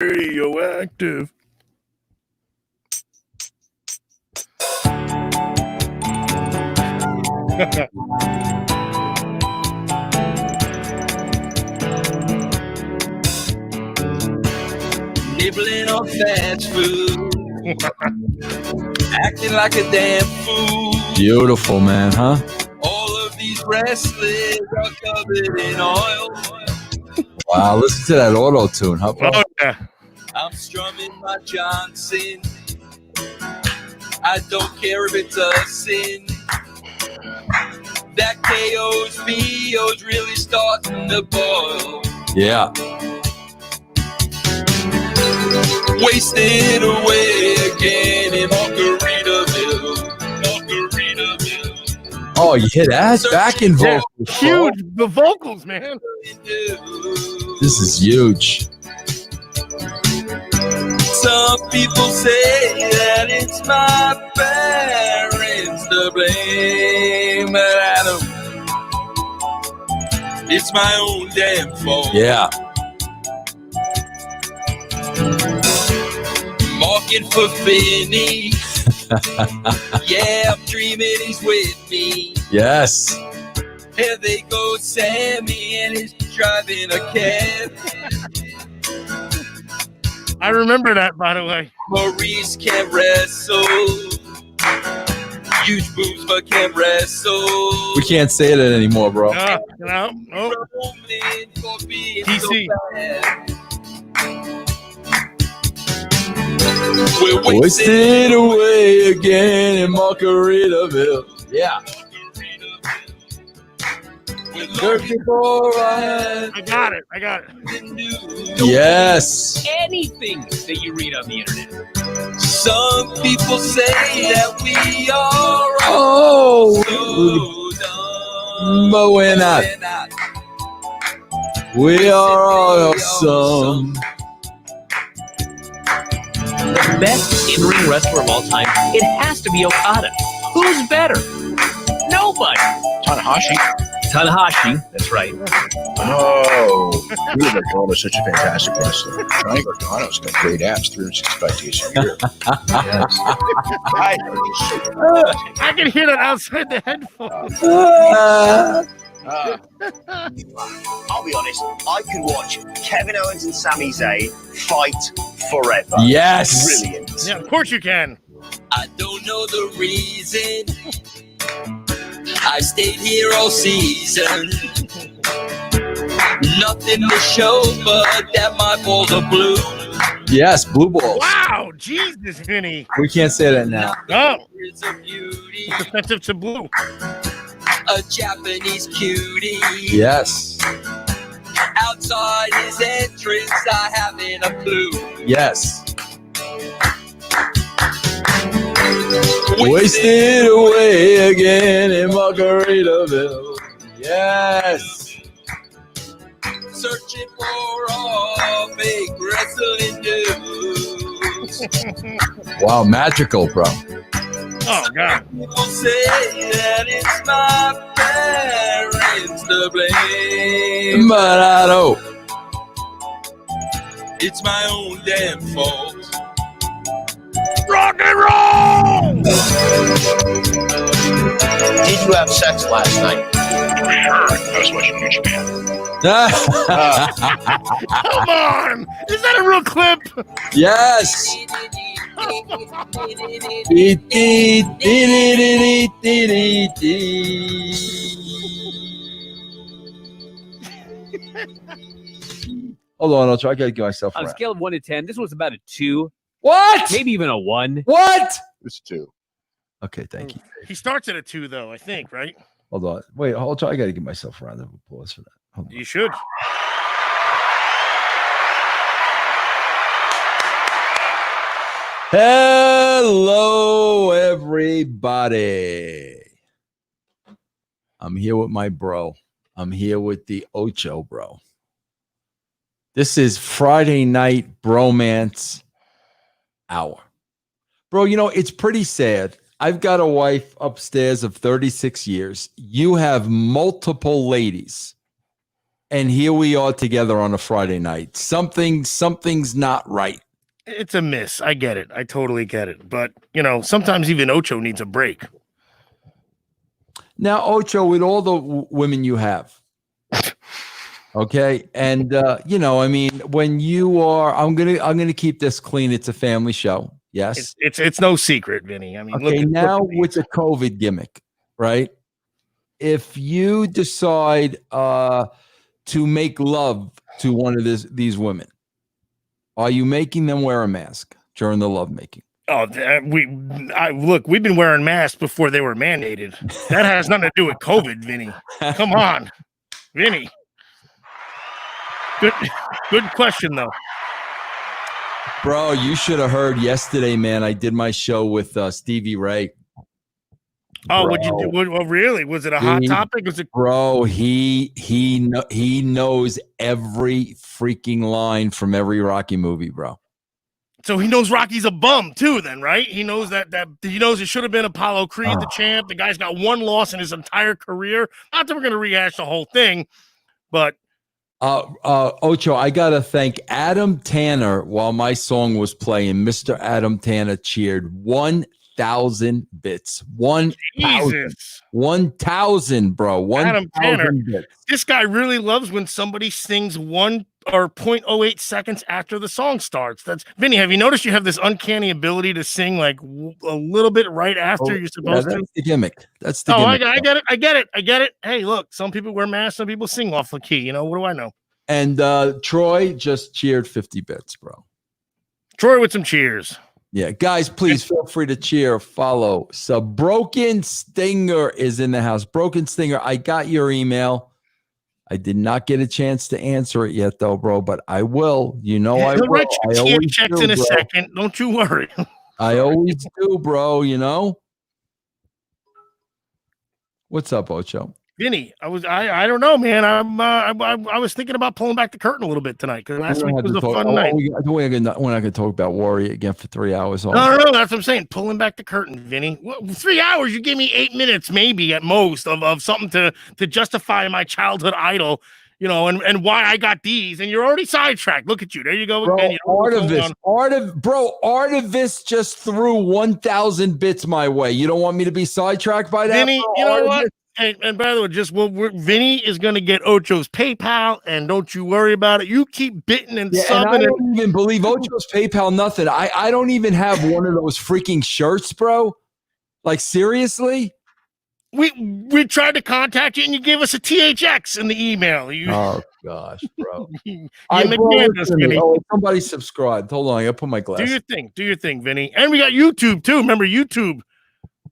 radioactive. Nibbling on fast food. Acting like a damn fool. Beautiful, man, huh? All of these wrestlers are covered in oil. Wow, listen to that auto tune, huh? Oh, yeah. I'm strumming my Johnson. I don't care if it's a sin. That KO's BO's really starting to boil. Yeah. Wasted away again in Margaritaville. Margaritaville. Oh, you hear that? Back in Yeah, vocals. huge. The vocals, man. This is huge. Some people say that it's my parents to blame, but I don't. It's my own damn fault. Yeah. Marking for Finney. Yeah, I'm dreaming he's with me. Yes. Here they go, Sammy, and he's driving a cab. I remember that, by the way. Maurice can't wrestle. Huge boobs, but can't wrestle. We can't say that anymore, bro. No. DC. We're Wasted away again in Margaritaville. Yeah. I got it. Yes. Anything that you read on the internet. Some people say that we are Oh. so dumb, But we're not. We are awesome. The best in-ring wrestler of all time, it has to be Okada. Who's better? Nobody. Tanahashi, that's right. Oh, Peter Gargano's such a fantastic wrestler. Johnny Gargano's got great abs, 365 days a year. Yes. I can hear that outside the headphones. I'll be honest, I could watch Kevin Owens and Sami Zayn fight forever. Yes. Brilliant. Yeah, of course you can. I don't know the reason. I stayed here all season. Nothing to show but that my balls are blue. Yes, blue balls. Wow, Jesus, Vinny. We can't say that now. No. It's a beauty. It's offensive to blue. A Japanese cutie. Yes. Outside his entrance, I haven't a clue. Yes. Wasted away again in Margaritaville. Yes. Searching for all fake wrestling news. Wow, magical, bro. Oh, God. People say that it's my parents to blame. But I don't. It's my own damn fault. Rock and roll! Did you have sex last night? For sure. I was watching New Japan. Come on! Is that a real clip? Yes. Hold on, I'll try to get myself On a around. scale of 1 to 10, this was about a 2, What? maybe even a 1. What? It's 2. Okay, thank you. He starts at a 2, though, I think, right? Hold on. Wait, I'll try. I got to get myself a round of applause for that. Hold on. You should. Hello, everybody. I'm here with my bro. I'm here with the Ocho, bro. This is Friday night bromance hour. Bro, you know, it's pretty sad. I've got a wife upstairs of 36 years. You have multiple ladies. And here we are together on a Friday night. Something's not right. It's a miss. I get it. I totally get it. But, sometimes even Ocho needs a break. Now, Ocho, with all the women you have, okay, and when you are, I'm gonna keep this clean. It's a family show. Yes, It's no secret, Vinny. I mean, okay. With the COVID gimmick, right? If you decide to make love to one of these women, are you making them wear a mask during the lovemaking? Oh, we've been wearing masks before they were mandated. That has nothing to do with COVID, Vinny. Come on, Vinny. Good question, though. Bro, you should have heard yesterday, man. I did my show with Stevie Ray. Oh, what'd you do? Really? Was it a hot topic? Was it? Bro, he knows every freaking line from every Rocky movie, bro. So he knows Rocky's a bum too, then, right? He knows that he knows it should have been Apollo Creed, the champ. The guy's got one loss in his entire career. Not that we're going to rehash the whole thing, but Ocho, I gotta thank Adam Tanner while my song was playing. Mr. Adam Tanner cheered 1,000 bits. 1,000, bro. 1,000 Tanner, bits. This guy really loves when somebody sings 1 or 0.08 seconds after the song starts. That's Vinny. Have you noticed you have this uncanny ability to sing like a little bit right after you're supposed to? That's the gimmick. That's the gimmick. I get it. Hey, look, some people wear masks, some people sing off the key. What do I know? And Troy just cheered 50 bits, bro. Troy with some cheers. Yeah, guys, please feel free to cheer, follow. So Broken Stinger is in the house. Broken Stinger, I got your email. I did not get a chance to answer it yet, though, bro, but I will. I will. Write your checks in a second. Don't you worry. I always do, bro, What's up, Ocho? Vinny, I don't know, man. I was thinking about pulling back the curtain a little bit tonight because last week was a fun night. We're not going to talk about Warrior again for 3 hours. No, that's what I'm saying. Pulling back the curtain, Vinny. 3 hours? You gave me 8 minutes, maybe at most, of something to justify my childhood idol, and why I got these. And you're already sidetracked. Look at you. There you go. Bro, Artivist just threw 1,000 bits my way. You don't want me to be sidetracked by that, Vinny? You know what? Hey, and by the way, Vinny is going to get Ocho's PayPal, and don't you worry about it. You keep bitting and subbing. And I don't even believe Ocho's PayPal nothing. I don't even have one of those freaking shirts, bro. Like, seriously? We tried to contact you, and you gave us a THX in the email. Oh, gosh, bro. Somebody subscribed. Hold on, I got to put my glasses. Do your thing, Vinny. And we got YouTube, too. Remember, YouTube.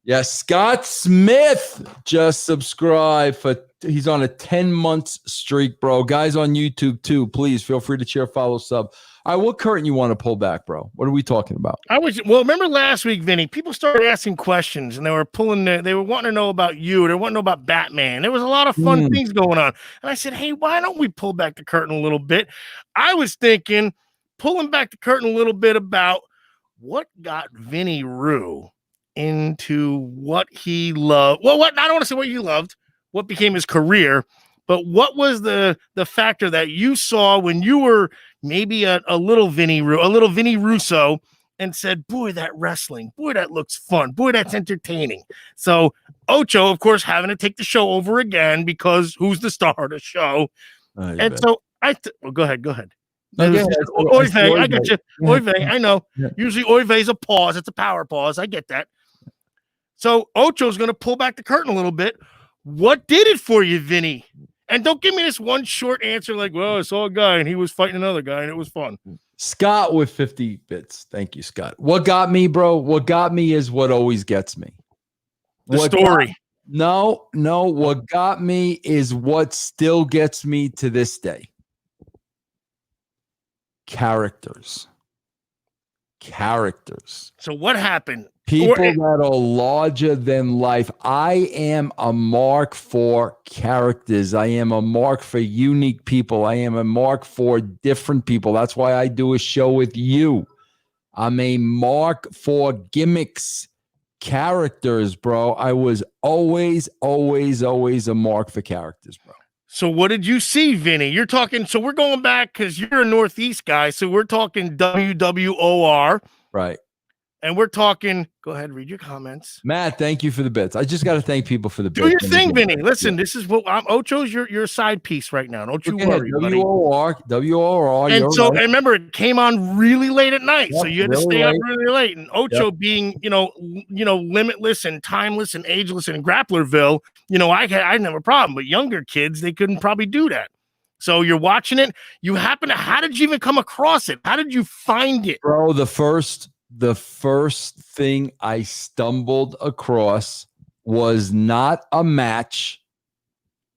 Yes, Scott Smith just subscribed he's on a 10-month streak, bro. Guys on YouTube too, please feel free to cheer, follow, sub. All right, what curtain you want to pull back, bro? What are we talking about? Remember last week, Vinny, people started asking questions and they were wanting to know about you. They wanted to know about Batman. There was a lot of fun things going on. And I said, hey, why don't we pull back the curtain a little bit? I was thinking pulling back the curtain a little bit about what got Vinny Rue into what he loved. Well, I don't want to say what you loved, what became his career, but what was the factor that you saw when you were maybe a little Vinny Russo and said, boy, that wrestling, boy, that looks fun, boy, that's entertaining. So Ocho, of course, having to take the show over again because who's the star of the show? So go ahead. Oive, I got you. Oive, I know. Yeah. Usually Oive is a pause. It's a power pause. I get that. So Ocho's going to pull back the curtain a little bit. What did it for you, Vinny? And don't give me this one short answer like, well, I saw a guy and he was fighting another guy and it was fun. Scott with 50 bits. Thank you, Scott. What got me, bro? What got me is what always gets me. The story. What got me is what still gets me to this day. Characters. So what happened? People that are larger than life. I am a mark for characters. I am a mark for unique people. I am a mark for different people. That's why I do a show with you. I'm a mark for gimmicks, characters, bro. I was always a mark for characters, bro. So what did you see, Vinny? You're talking. So we're going back because you're a Northeast guy. So we're talking WWOR, Right. and we're talking. Go ahead, read your comments. Matt, thank you for the bits. I just got to thank people for the Do bits. your thing, Vinny. Listen, this is what Ocho's your side piece right now. Don't you worry, buddy. WOR. And so, right. and remember, it came on really late at night, Yep, so you had to really stay up late. really late. And Ocho being, limitless and timeless and ageless and Grapplerville, I didn't have a problem. But younger kids, they couldn't probably do that. So you're watching it. You happen to. How did you even come across it? How did you find it, Bro? The first thing I stumbled across was not a match.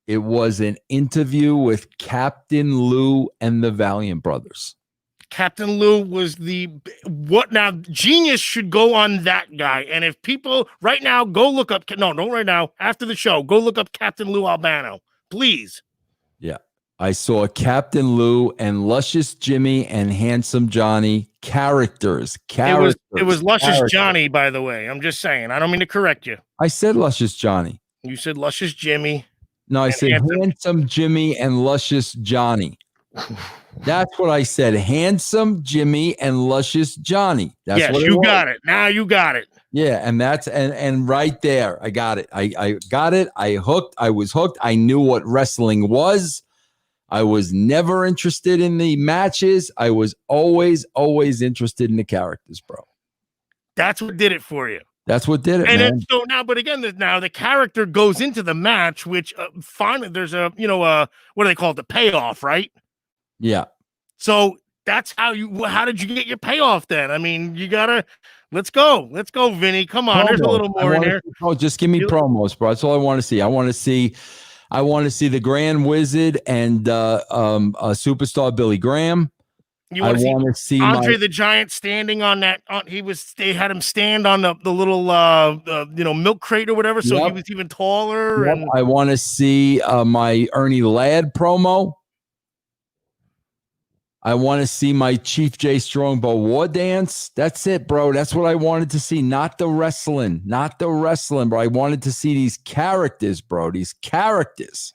It was an interview with Captain Lou and the Valiant Brothers. Captain Lou was what now? Genius should go on that guy. And if people right now go look up, no, don't right now, after the show, go look up Captain Lou Albano, please. Yeah. I saw Captain Lou and Luscious Jimmy and Handsome Johnny characters. It was Luscious Johnny, by the way. I'm just saying. I don't mean to correct you. I said Luscious Johnny. You said Luscious Jimmy. No, I said Handsome Jimmy and Luscious Johnny. That's what I said. Handsome Jimmy and Luscious Johnny. That's yes, what you got it. Now you got it. Yeah, and that's and right there, I got it. I got it. I was hooked. I knew what wrestling was. I was never interested in the matches. I was always interested in the characters, bro. That's what did it for you. That's what did it, and man. Then, so now, but again, now the character goes into the match, which finally there's a, what do they call it? The payoff, right? Yeah. So that's how did you get your payoff then? I mean, let's go, Vinny. Come on, there's a little more in here. Just give me promos, bro. That's all I want to see. I want to see the Grand Wizard and Superstar Billy Graham. I want to see Andre the Giant standing on that. They had him stand on the little milk crate or whatever, so he was even taller. Yep. And I want to see my Ernie Ladd promo. I want to see my Chief J Strongbow war dance. That's it, bro. That's what I wanted to see. Not the wrestling, bro. I wanted to see these characters, bro. These characters.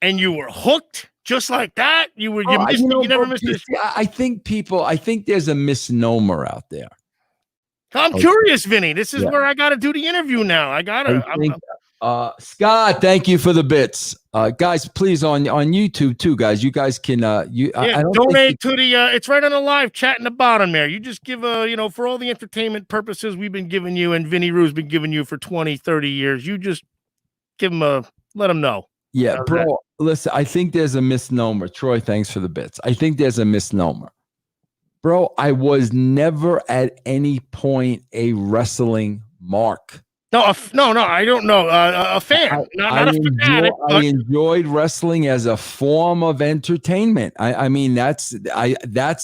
And you were hooked just like that. You never missed it. I think there's a misnomer out there. I'm curious, Vinny. This is where I got to do the interview now. Scott, thank you for the bits. Guys, please on YouTube too, guys. You guys can donate to the it's right on the live chat in the bottom there. You just give for all the entertainment purposes we've been giving you and Vinny Rue's been giving you for 20, 30 years. You just give them let them know. Yeah, bro. Listen, I think there's a misnomer. Troy, thanks for the bits. I think there's a misnomer. Bro, I was never at any point a wrestling mark. No, I don't know. A fan, not a fanatic. I enjoyed wrestling as a form of entertainment. I mean, that's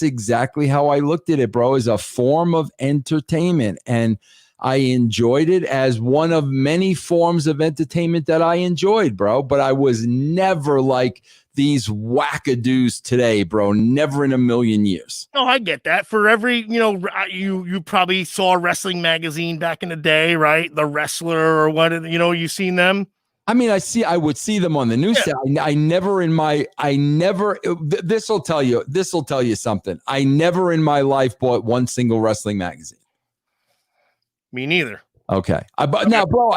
exactly how I looked at it, bro, as a form of entertainment. And I enjoyed it as one of many forms of entertainment that I enjoyed, bro. But I was never like these wackadoos today, bro. Never in a million years. No, I get that. For every, you probably saw a wrestling magazine back in the day, right? The Wrestler or what, you seen them? I mean, I would see them on the news. Yeah. This will tell you something. I never in my life bought one single wrestling magazine. Me neither. Okay. Now, bro,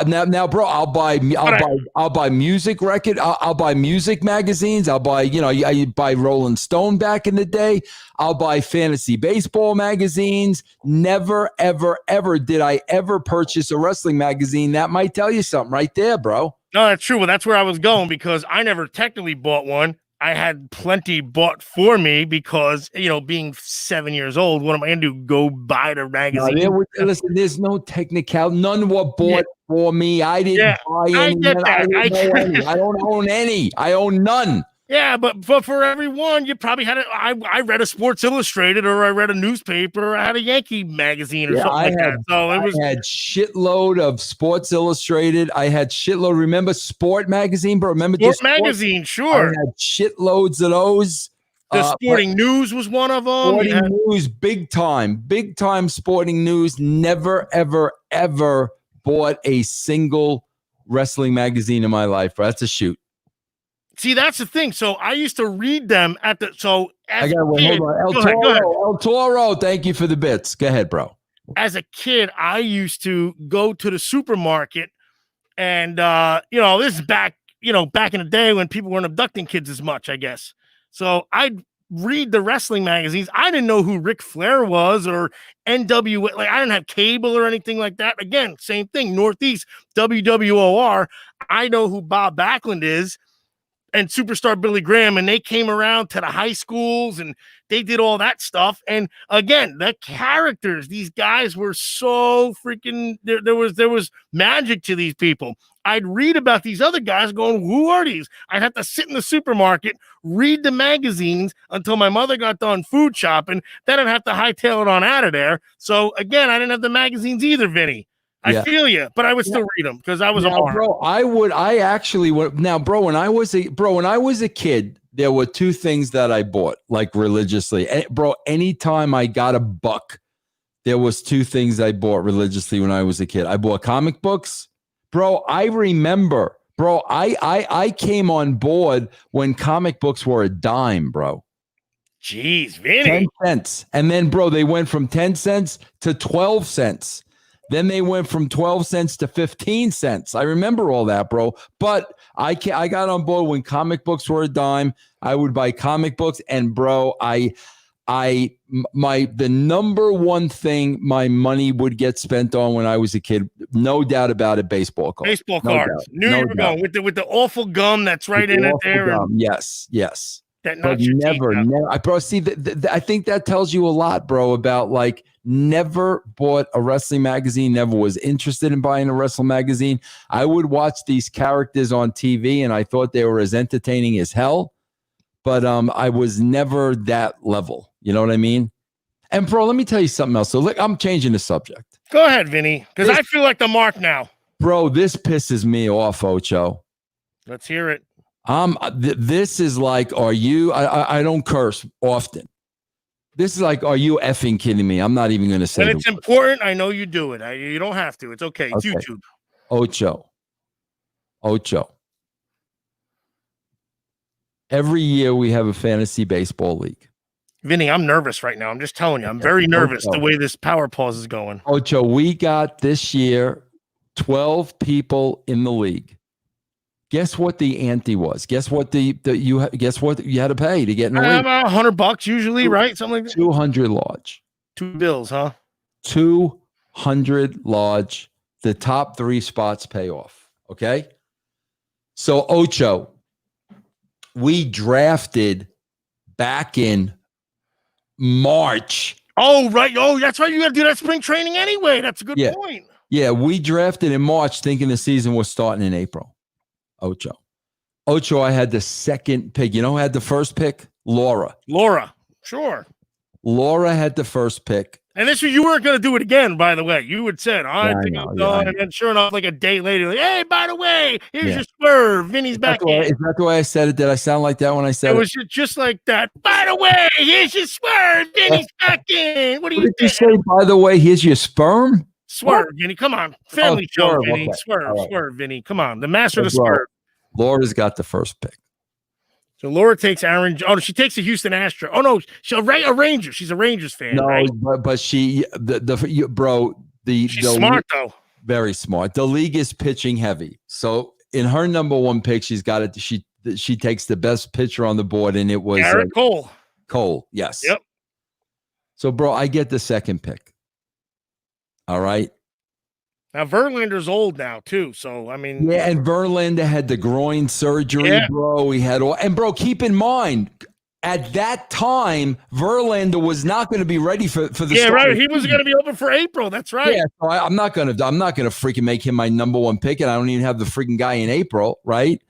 I'll buy music record. I'll buy music magazines. I'll buy, I buy Rolling Stone back in the day. I'll buy fantasy baseball magazines. Never, ever, ever did I ever purchase a wrestling magazine. That might tell you something right there, bro. No, that's true. Well, that's where I was going because I never technically bought one. I had plenty bought for me because, being 7 years old, what am I going to do? Go buy the magazine? Listen, there's no technical. None were bought for me. I didn't buy any. I don't own any. I own none. Yeah, but for everyone, you probably had I read a Sports Illustrated or I read a newspaper or I had a Yankee magazine or something like that. So I had shitload of Sports Illustrated. I had shitload. Remember Sport Magazine, bro? Remember Sport Magazine? Sure. I had shitloads of those. The Sporting News was one of them. Sporting News, big time Sporting News. Never, ever, ever bought a single wrestling magazine in my life, bro. That's a shoot. See, that's the thing. So I used to read them at the. So I as got a kid, hold on. go ahead, go ahead. El Toro. Thank you for the bits. Go ahead, bro. As a kid, I used to go to the supermarket, and this is back, back in the day when people weren't abducting kids as much, I guess. So I'd read the wrestling magazines. I didn't know who Ric Flair was or NWA. Like, I didn't have cable or anything like that. Again, same thing. Northeast, WWOR. I know who Bob Backlund is and Superstar Billy Graham, and they came around to the high schools and they did all that stuff. And again, the characters, these guys were so freaking, there was magic to these people. I'd read about these other guys going, who are these? I'd have to sit in the supermarket, read the magazines until my mother got done food shopping. Then I'd have to hightail it on out of there. So again, I didn't have the magazines either, Vinny. I feel you, but I would still read them because I was a mark. Bro, I actually would. Now, bro, when I was a kid, there were two things that I bought like religiously. And, bro, anytime I got a buck, there was two things I bought religiously when I was a kid. I bought comic books. Bro, I remember, bro, I came on board when comic books were a dime, bro. Jeez, Vinny. 10 cents. And then, bro, they went from 10 cents to 12 cents. Then they went from 12 cents to 15 cents. I remember all that, bro. But I got on board when comic books were a dime. I would buy comic books. And, bro, the number one thing my money would get spent on when I was a kid, no doubt about it, baseball cards. Baseball cards. Knew you were going with the awful gum that's right in it there. Yes. That but never. Bro, see, I think that tells you a lot, bro, about like never bought a wrestling magazine, never was interested in buying a wrestling magazine. I would watch these characters on TV and I thought they were as entertaining as hell, but I was never that level. You know what I mean? And bro, let me tell you something else. So look, I'm changing the subject. Go ahead, Vinny, because I feel like the mark now. Bro, this pisses me off, Ocho. Let's hear it. This is like, are you, I don't curse often. This is like, are you effing kidding me? I'm not even going to say it. And it's important. I know you do it. You don't have to. It's okay. It's YouTube. Ocho. Every year we have a fantasy baseball league. Vinny, I'm nervous right now. I'm just telling you. I'm very nervous the way this power pause is going. Ocho, we got this year 12 people in the league. Guess what the ante was? Guess what you had to pay to get in the league? $100 usually, right? Something like that. 200 large. 2 bills, huh? 200 large. The top 3 spots pay off. Okay. So Ocho, we drafted back in March. Oh, right. Oh, that's right. You got to do that spring training anyway. That's a good point. Yeah, we drafted in March thinking the season was starting in April. Ocho, I had the second pick. You know who had the first pick? Laura, sure. Laura had the first pick. And this was, you weren't going to do it again, by the way. You had said, I think I'm done. And then sure enough, like a day later, like, hey, by the way, here's your swerve. Vinny's back in. Is that the way I said it? Did I sound like that when I said it? It was just like that. By the way, here's your swerve. Vinny's back in. What did you say? By the way, here's your sperm? Swerve, Vinny. Come on. Family show, Vinny. Okay. Swerve, Vinny. Come on. The master of the swerve. Laura's got the first pick. So Laura takes Aaron. Oh, she takes the Houston Astros. Oh no, she's a Ranger. She's a Rangers fan. No, right? but she, she's smart though. Very smart. The league is pitching heavy. So in her number one pick, she's got it. She takes the best pitcher on the board, and it was Garrett Cole. Cole, yes. Yep. So, bro, I get the second pick. All right. Now Verlander's old now too, so I mean, and Verlander had the groin surgery, bro. He had all, and bro, keep in mind, at that time, Verlander was not going to be ready for the start. Right. He was going to be open for April. That's right. Yeah, so I'm not gonna freaking make him my number one pick, and I don't even have the freaking guy in April, right?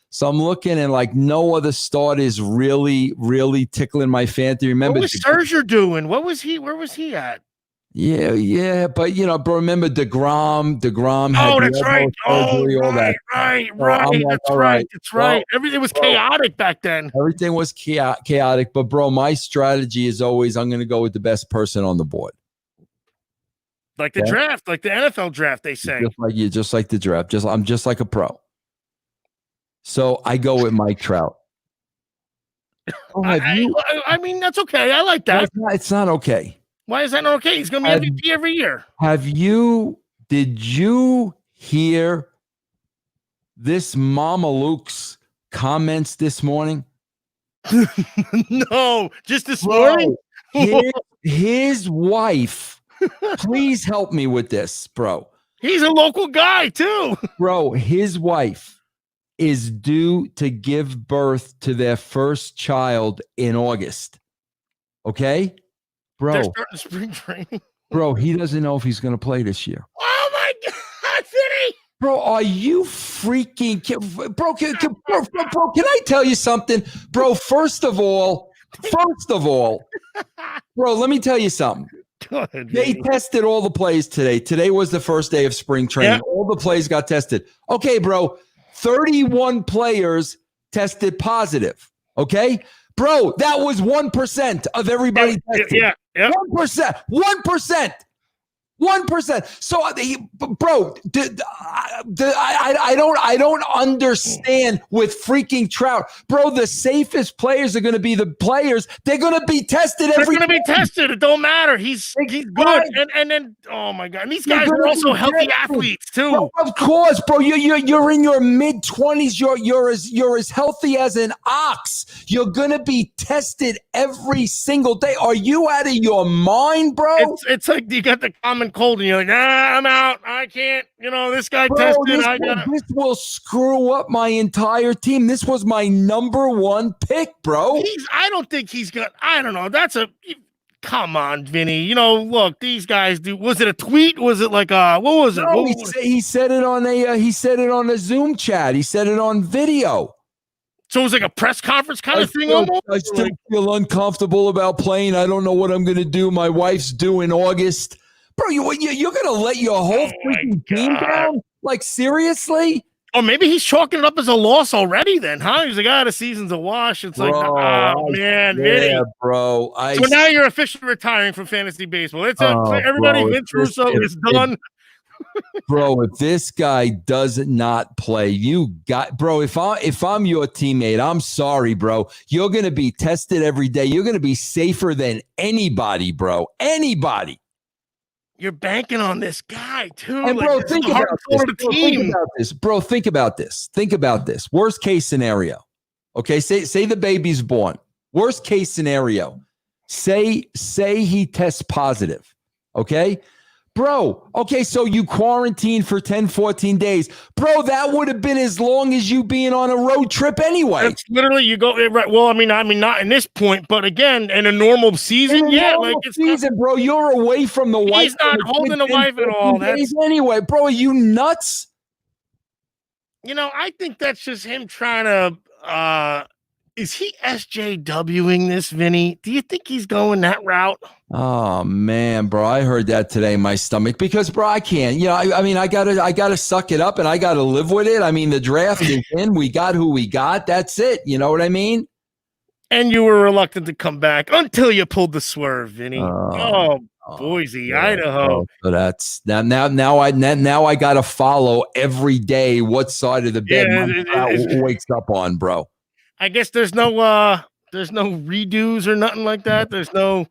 So I'm looking, and like no other start is really, really tickling my fancy. Remember, what was Scherzer doing? What was he? Where was he at? Yeah, but bro, remember DeGrom had that's right. Surgery, all that. Right. That's right. Everything was chaotic back then. Everything was chaotic, but bro, my strategy is always I'm going to go with the best person on the board. Like the draft, like the NFL draft, they say. Just like the draft. I'm just like a pro. So I go with Mike Trout. Oh, I mean, that's okay. I like that. It's not okay. Why is that not okay? He's going to be MVP every year. Did you hear this Mama Luke's comments this morning? No, just this morning. His wife, please help me with this, bro. He's a local guy too. Bro, his wife is due to give birth to their first child in August. Okay? Bro. They're starting spring training. Bro, he doesn't know if he's going to play this year. Oh my God, Vinny! Bro, are you freaking bro, can I tell you something? Bro, first of all, bro, let me tell you something. They tested all the plays today. Today was the first day of spring training. Yep. All the plays got tested. Okay, bro, 31 players tested positive. Okay? Bro, that was 1% of everybody tested. Yeah. 1%. 1%. So, bro, I don't understand with freaking Trout, bro. The safest players are going to be the players. They're going to be tested. They're going to be tested. It don't matter. He's good. And then oh my God, and these guys are also healthy athletes too. Bro, of course, bro. You're in your mid-20s. You're as healthy as an ox. You're going to be tested every single day. Are you out of your mind, bro? It's like you got the common cold and you're like, I'm out. I can't. This guy tested. This will screw up my entire team. This was my number one pick, bro. I don't think he's gonna. I don't know. Come on, Vinny. Look, these guys do. Was it a tweet? Was it like what was it? No, he said it on a Zoom chat. He said it on video. So it was like a press conference kind of thing almost? I still feel uncomfortable about playing. I don't know what I'm going to do. My wife's due in August. Bro, you're going to let your whole freaking team down? Like, seriously? Or maybe he's chalking it up as a loss already then, huh? He's like, the season's a wash. It's like, man, Vinny. Yeah, bro. So now you're officially retiring from fantasy baseball. It's everybody, bro, Vince Russo is done. Bro, if this guy does not play, if I'm your teammate, I'm sorry, bro. You're going to be tested every day. You're going to be safer than anybody, bro. Anybody. You're banking on this guy, too. And bro, think about this. Bro, think about this. Think about this. Worst case scenario. Okay, say the baby's born. Worst case scenario. Say he tests positive. Okay? Bro, okay, so you quarantine for 10, 14 days. Bro, that would have been as long as you being on a road trip anyway. That's literally you go right. Well, I mean, not in this point, but again, in a normal season, Bro, you're away from the wife. He's not holding the wife at all. Anyway, bro, are you nuts? I think that's just him trying to is he SJWing this, Vinny? Do you think he's going that route? Oh man, bro, I heard that today in my stomach because, bro, I can't. I gotta suck it up and I gotta live with it. I mean, the draft is in. We got who we got. That's it. You know what I mean? And you were reluctant to come back until you pulled the swerve, Vinny. Boise, Idaho. So that's now I gotta follow every day what side of the bed wakes up on, bro. I guess there's no redos or nothing like that. There's no.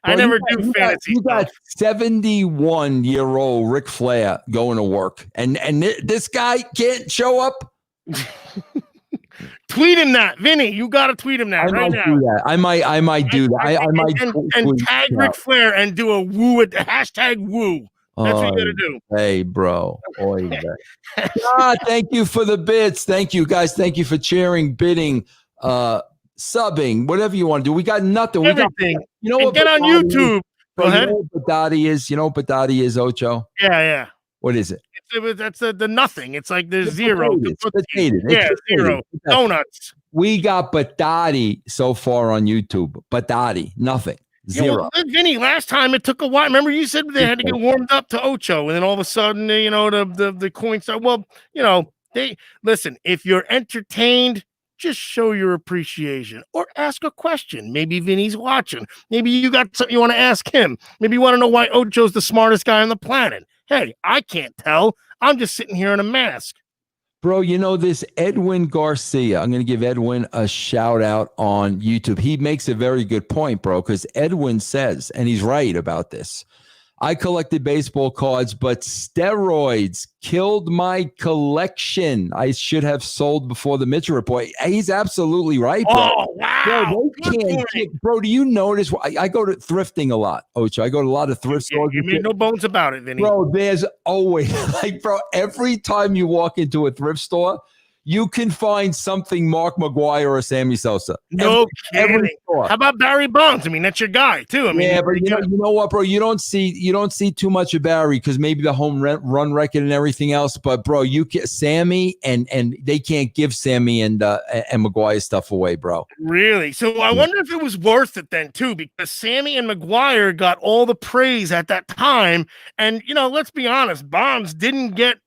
I never do fantasy. You got 71-year-old Ric Flair going to work, and this guy can't show up. Tweet him that, Vinny. You got to tweet him that right now. I might do that. I might and tag Ric Flair and do a woo at the hashtag woo. That's what you got to do. Hey, bro. Thank you for the bits. Thank you, guys. Thank you for cheering, bidding, subbing, whatever you want to do. We got nothing. Everything. We got, get on YouTube. Go ahead. You know what Badati is? You know what Badati is, Ocho? Yeah. What is it? That's the nothing. It's like there's zero. It's zero. Donuts. We got Badati so far on YouTube. Badati, nothing. Zero. Vinny, last time it took a while. Remember you said they had to get warmed up to Ocho, and then all of a sudden, the coin started. Well, they listen. If you're entertained, just show your appreciation or ask a question. Maybe Vinny's watching. Maybe you got something you want to ask him. Maybe you want to know why Ocho's the smartest guy on the planet. Hey, I can't tell. I'm just sitting here in a mask. Bro, you know this Edwin Garcia. I'm going to give Edwin a shout out on YouTube. He makes a very good point, bro, because Edwin says, and he's right about this. I collected baseball cards, but steroids killed my collection. I should have sold before the Mitchell report. He's absolutely right, bro. Oh, wow. Bro, do you notice? I go to thrifting a lot, Ocho. I go to a lot of thrift stores. You made no bones about it, Vinny. Bro, there's always, bro, every time you walk into a thrift store, you can find something Mark McGwire or Sammy Sosa. No kidding. How about Barry Bonds? I mean, that's your guy too. I mean, yeah, but you know what, bro? You don't see too much of Barry because maybe the home run record and everything else. But bro, you can Sammy and they can't give Sammy and McGwire stuff away, bro. Really? So I wonder if it was worth it then too, because Sammy and McGwire got all the praise at that time, and let's be honest, Bonds didn't get.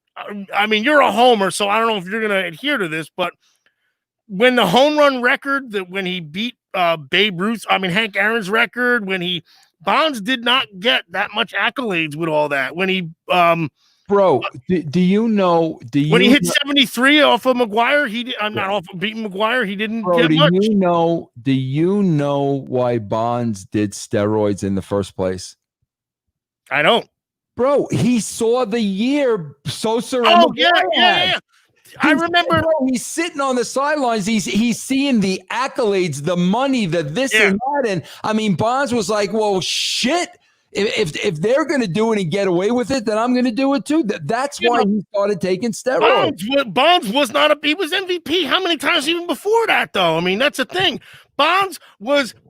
I mean, you're a homer, so I don't know if you're going to adhere to this, but when the home run record, when he beat Babe Ruth, Hank Aaron's record, Bonds did not get that much accolades with all that. When he, bro, do you know? When he hit 73 off of McGwire, not off of beating McGwire, he didn't get much. Do you know why Bonds did steroids in the first place? I don't. Bro, he saw the year Sosa. Oh, yeah. I remember. Bro, he's sitting on the sidelines. He's seeing the accolades, the money, the this and that. And I mean, Bonds was like, well, shit. If they're going to do it and get away with it, then I'm going to do it too. That's why he started taking steroids. Bonds was he was MVP. How many times even before that, though? I mean, that's the thing. Bonds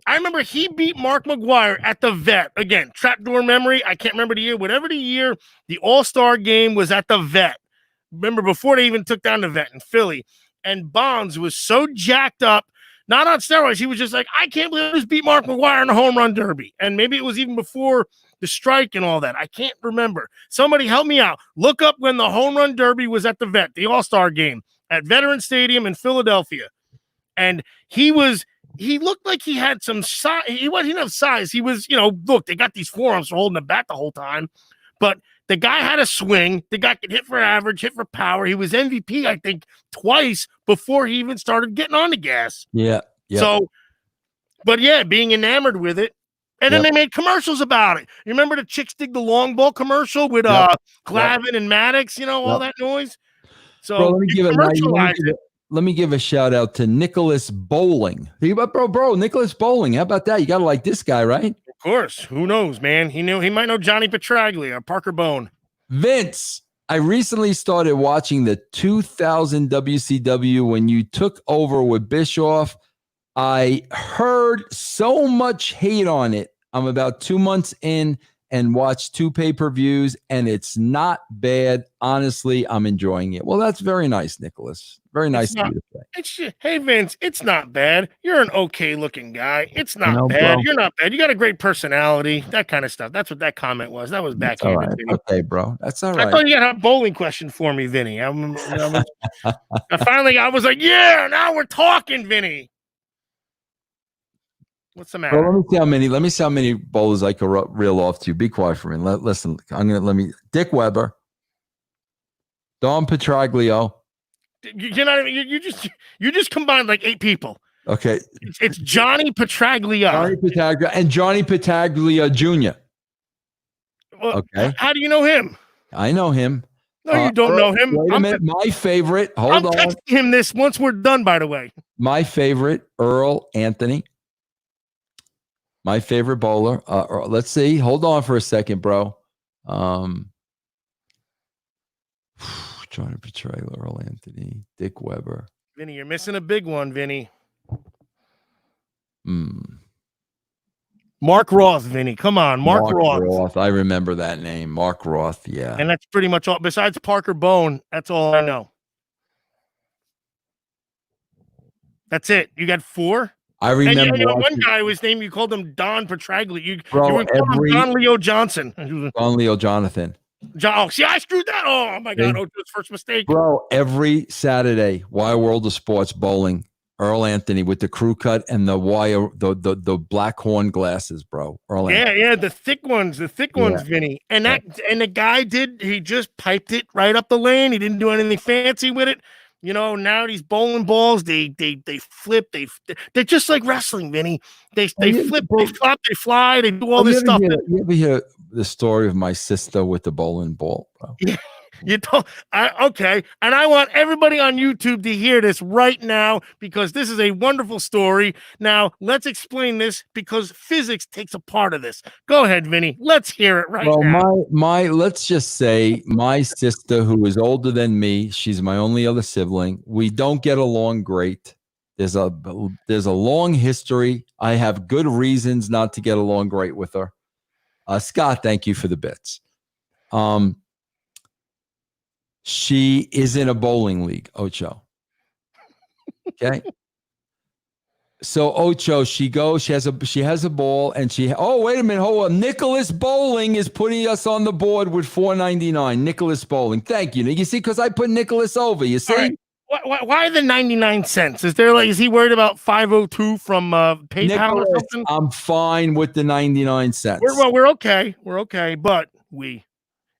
I remember he beat Mark McGwire at the Vet. Again, trapdoor memory. I can't remember the year. Whatever the year, the All-Star game was at the Vet. Remember, before they even took down the Vet in Philly. And Bonds was so jacked up, not on steroids. He was just like, I can't believe I just beat Mark McGwire in the home run derby. And maybe it was even before the strike and all that. I can't remember. Somebody help me out. Look up when the home run derby was at the Vet, the All-Star game at Veterans Stadium in Philadelphia. And he looked like he had some size. He didn't have size. He was, look, they got these forearms for holding the bat the whole time. But the guy had a swing. The guy could hit for average, hit for power. He was MVP, I think, twice before he even started getting on the gas. Yeah. So, but yeah, being enamored with it. And then they made commercials about it. You remember the Chicks Dig the Long Ball commercial with Glavine and Maddox, all that noise? So bro, let me give a shout out to Nicholas Bowling. Bro, Nicholas Bowling. How about that? You got to like this guy, right? Of course. Who knows, man? He might know Johnny Petraglia, Parker Bone. Vince, I recently started watching the 2000 WCW when you took over with Bischoff. I heard so much hate on it. I'm about 2 months in and watched 2 pay-per-views, and it's not bad. Honestly, I'm enjoying it. Well, that's very nice, Nicholas. Very nice of you to say. Hey, Vince, it's not bad. You're an okay-looking guy. It's not bad. Bro. You're not bad. You got a great personality, that kind of stuff. That's what that comment was. That was backhanded. Right. Okay, bro. That's all right. I thought you had a bowling question for me, Vinny. I was like, yeah, now we're talking, Vinny. What's the matter? Well, let me see how many bowlers I can reel off to you. Be quiet for me. Listen, Dick Weber, Don Petraglio. You're not even, you just combined like 8 people. Okay. It's Johnny Petraglia. And Johnny Petraglia Jr. Well, okay. How do you know him? I know him. No, you don't know him. Wait a minute. My favorite. I'm texting him this once we're done, by the way. My favorite, Earl Anthony. My favorite bowler. Let's see. Hold on for a second, bro. Johnny Petraglia, Earl Anthony, Dick Weber. Vinny, you're missing a big one, Vinny. Mark Roth, Vinny. Come on, Mark Roth. I remember that name. Mark Roth, yeah. And that's pretty much all. Besides Parker Bone, that's all I know. That's it. You got 4? I remember one guy was named, you called him Don Petraglia. You were calling him Don Leo Johnson. Don Leo Jonathan. See, I screwed that. Oh my God. Ocho's first mistake. Bro, every Saturday, Wide World of Sports bowling. Earl Anthony with the crew cut and the wire, the black horn glasses, bro. Earl Anthony. Yeah, the thick ones, Vinny. And the guy he just piped it right up the lane. He didn't do anything fancy with it. You know, now these bowling balls, they flip, they're just like wrestling, Vinny. They flip, they flop, they fly, they do all this stuff. You ever hear the story of my sister with the bowling ball, bro? Yeah. You don't. Okay, and I want everybody on YouTube to hear this right now because this is a wonderful story. Now let's explain this because physics takes a part of this. Go ahead, Vinny. Let's hear it right now. My let's just say my sister, who is older than me, she's my only other sibling. We don't get along great. There's a long history. I have good reasons not to get along great with her. Scott, thank you for the bits. She is in a bowling league, Ocho. Okay. So Ocho, she has a ball and wait a minute, hold on. Nicholas Bowling is putting us on the board with $4.99. Nicholas Bowling. Thank you. You see, because I put Nicholas over, you see? Right. Why the 99 cents? Is he worried about 502 from PayPal Nicholas, or something? I'm fine with the 99 cents. We're okay. We're okay, but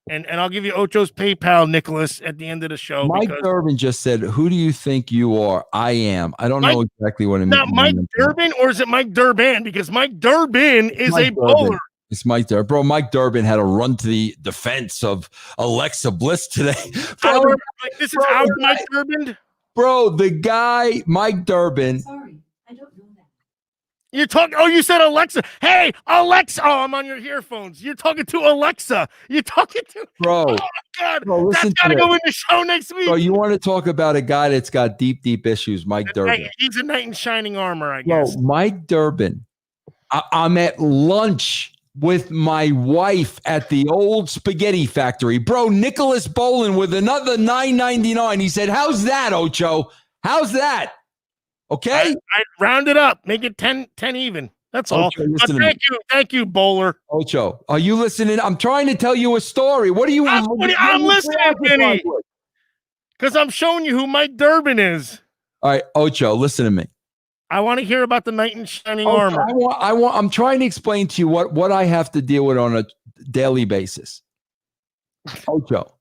And I'll give you Ocho's PayPal, Nicholas, at the end of the show. Mike Durband just said, "Who do you think you are?" I am. I don't know exactly what it means. Not Mike Durband, or is it Mike Durband? Because Mike Durband is a bowler. It's Mike Durband. Bro, Mike Durband had to run to the defense of Alexa Bliss today. This is our Mike Durband? Bro, the guy, Mike Durband. Sorry, I don't know that. You're talking. Oh, you said Alexa. Hey, Alexa. Oh, I'm on your earphones. You're talking to Alexa. You're talking to. Bro. Oh my God. Bro, that's gotta go in the show next week. Bro, you want to talk about a guy that's got deep issues, Mike Durband. He's a knight in shining armor, I guess. Bro, Mike Durband. I'm at lunch with my wife at the old spaghetti factory. Bro, Nicholas Bowling with another $9.99. He said, "How's that, Ocho? How's that?" Okay, I round it up, make it 10 even. That's all. Thank you, bowler. Ocho, are you listening? I'm trying to tell you a story. What are you? I'm listening, Vinny. Because I'm showing you who Mike Durband is. All right, Ocho, listen to me. I want to hear about the knight in shining armor. I'm trying to explain to you what I have to deal with on a daily basis. Ocho.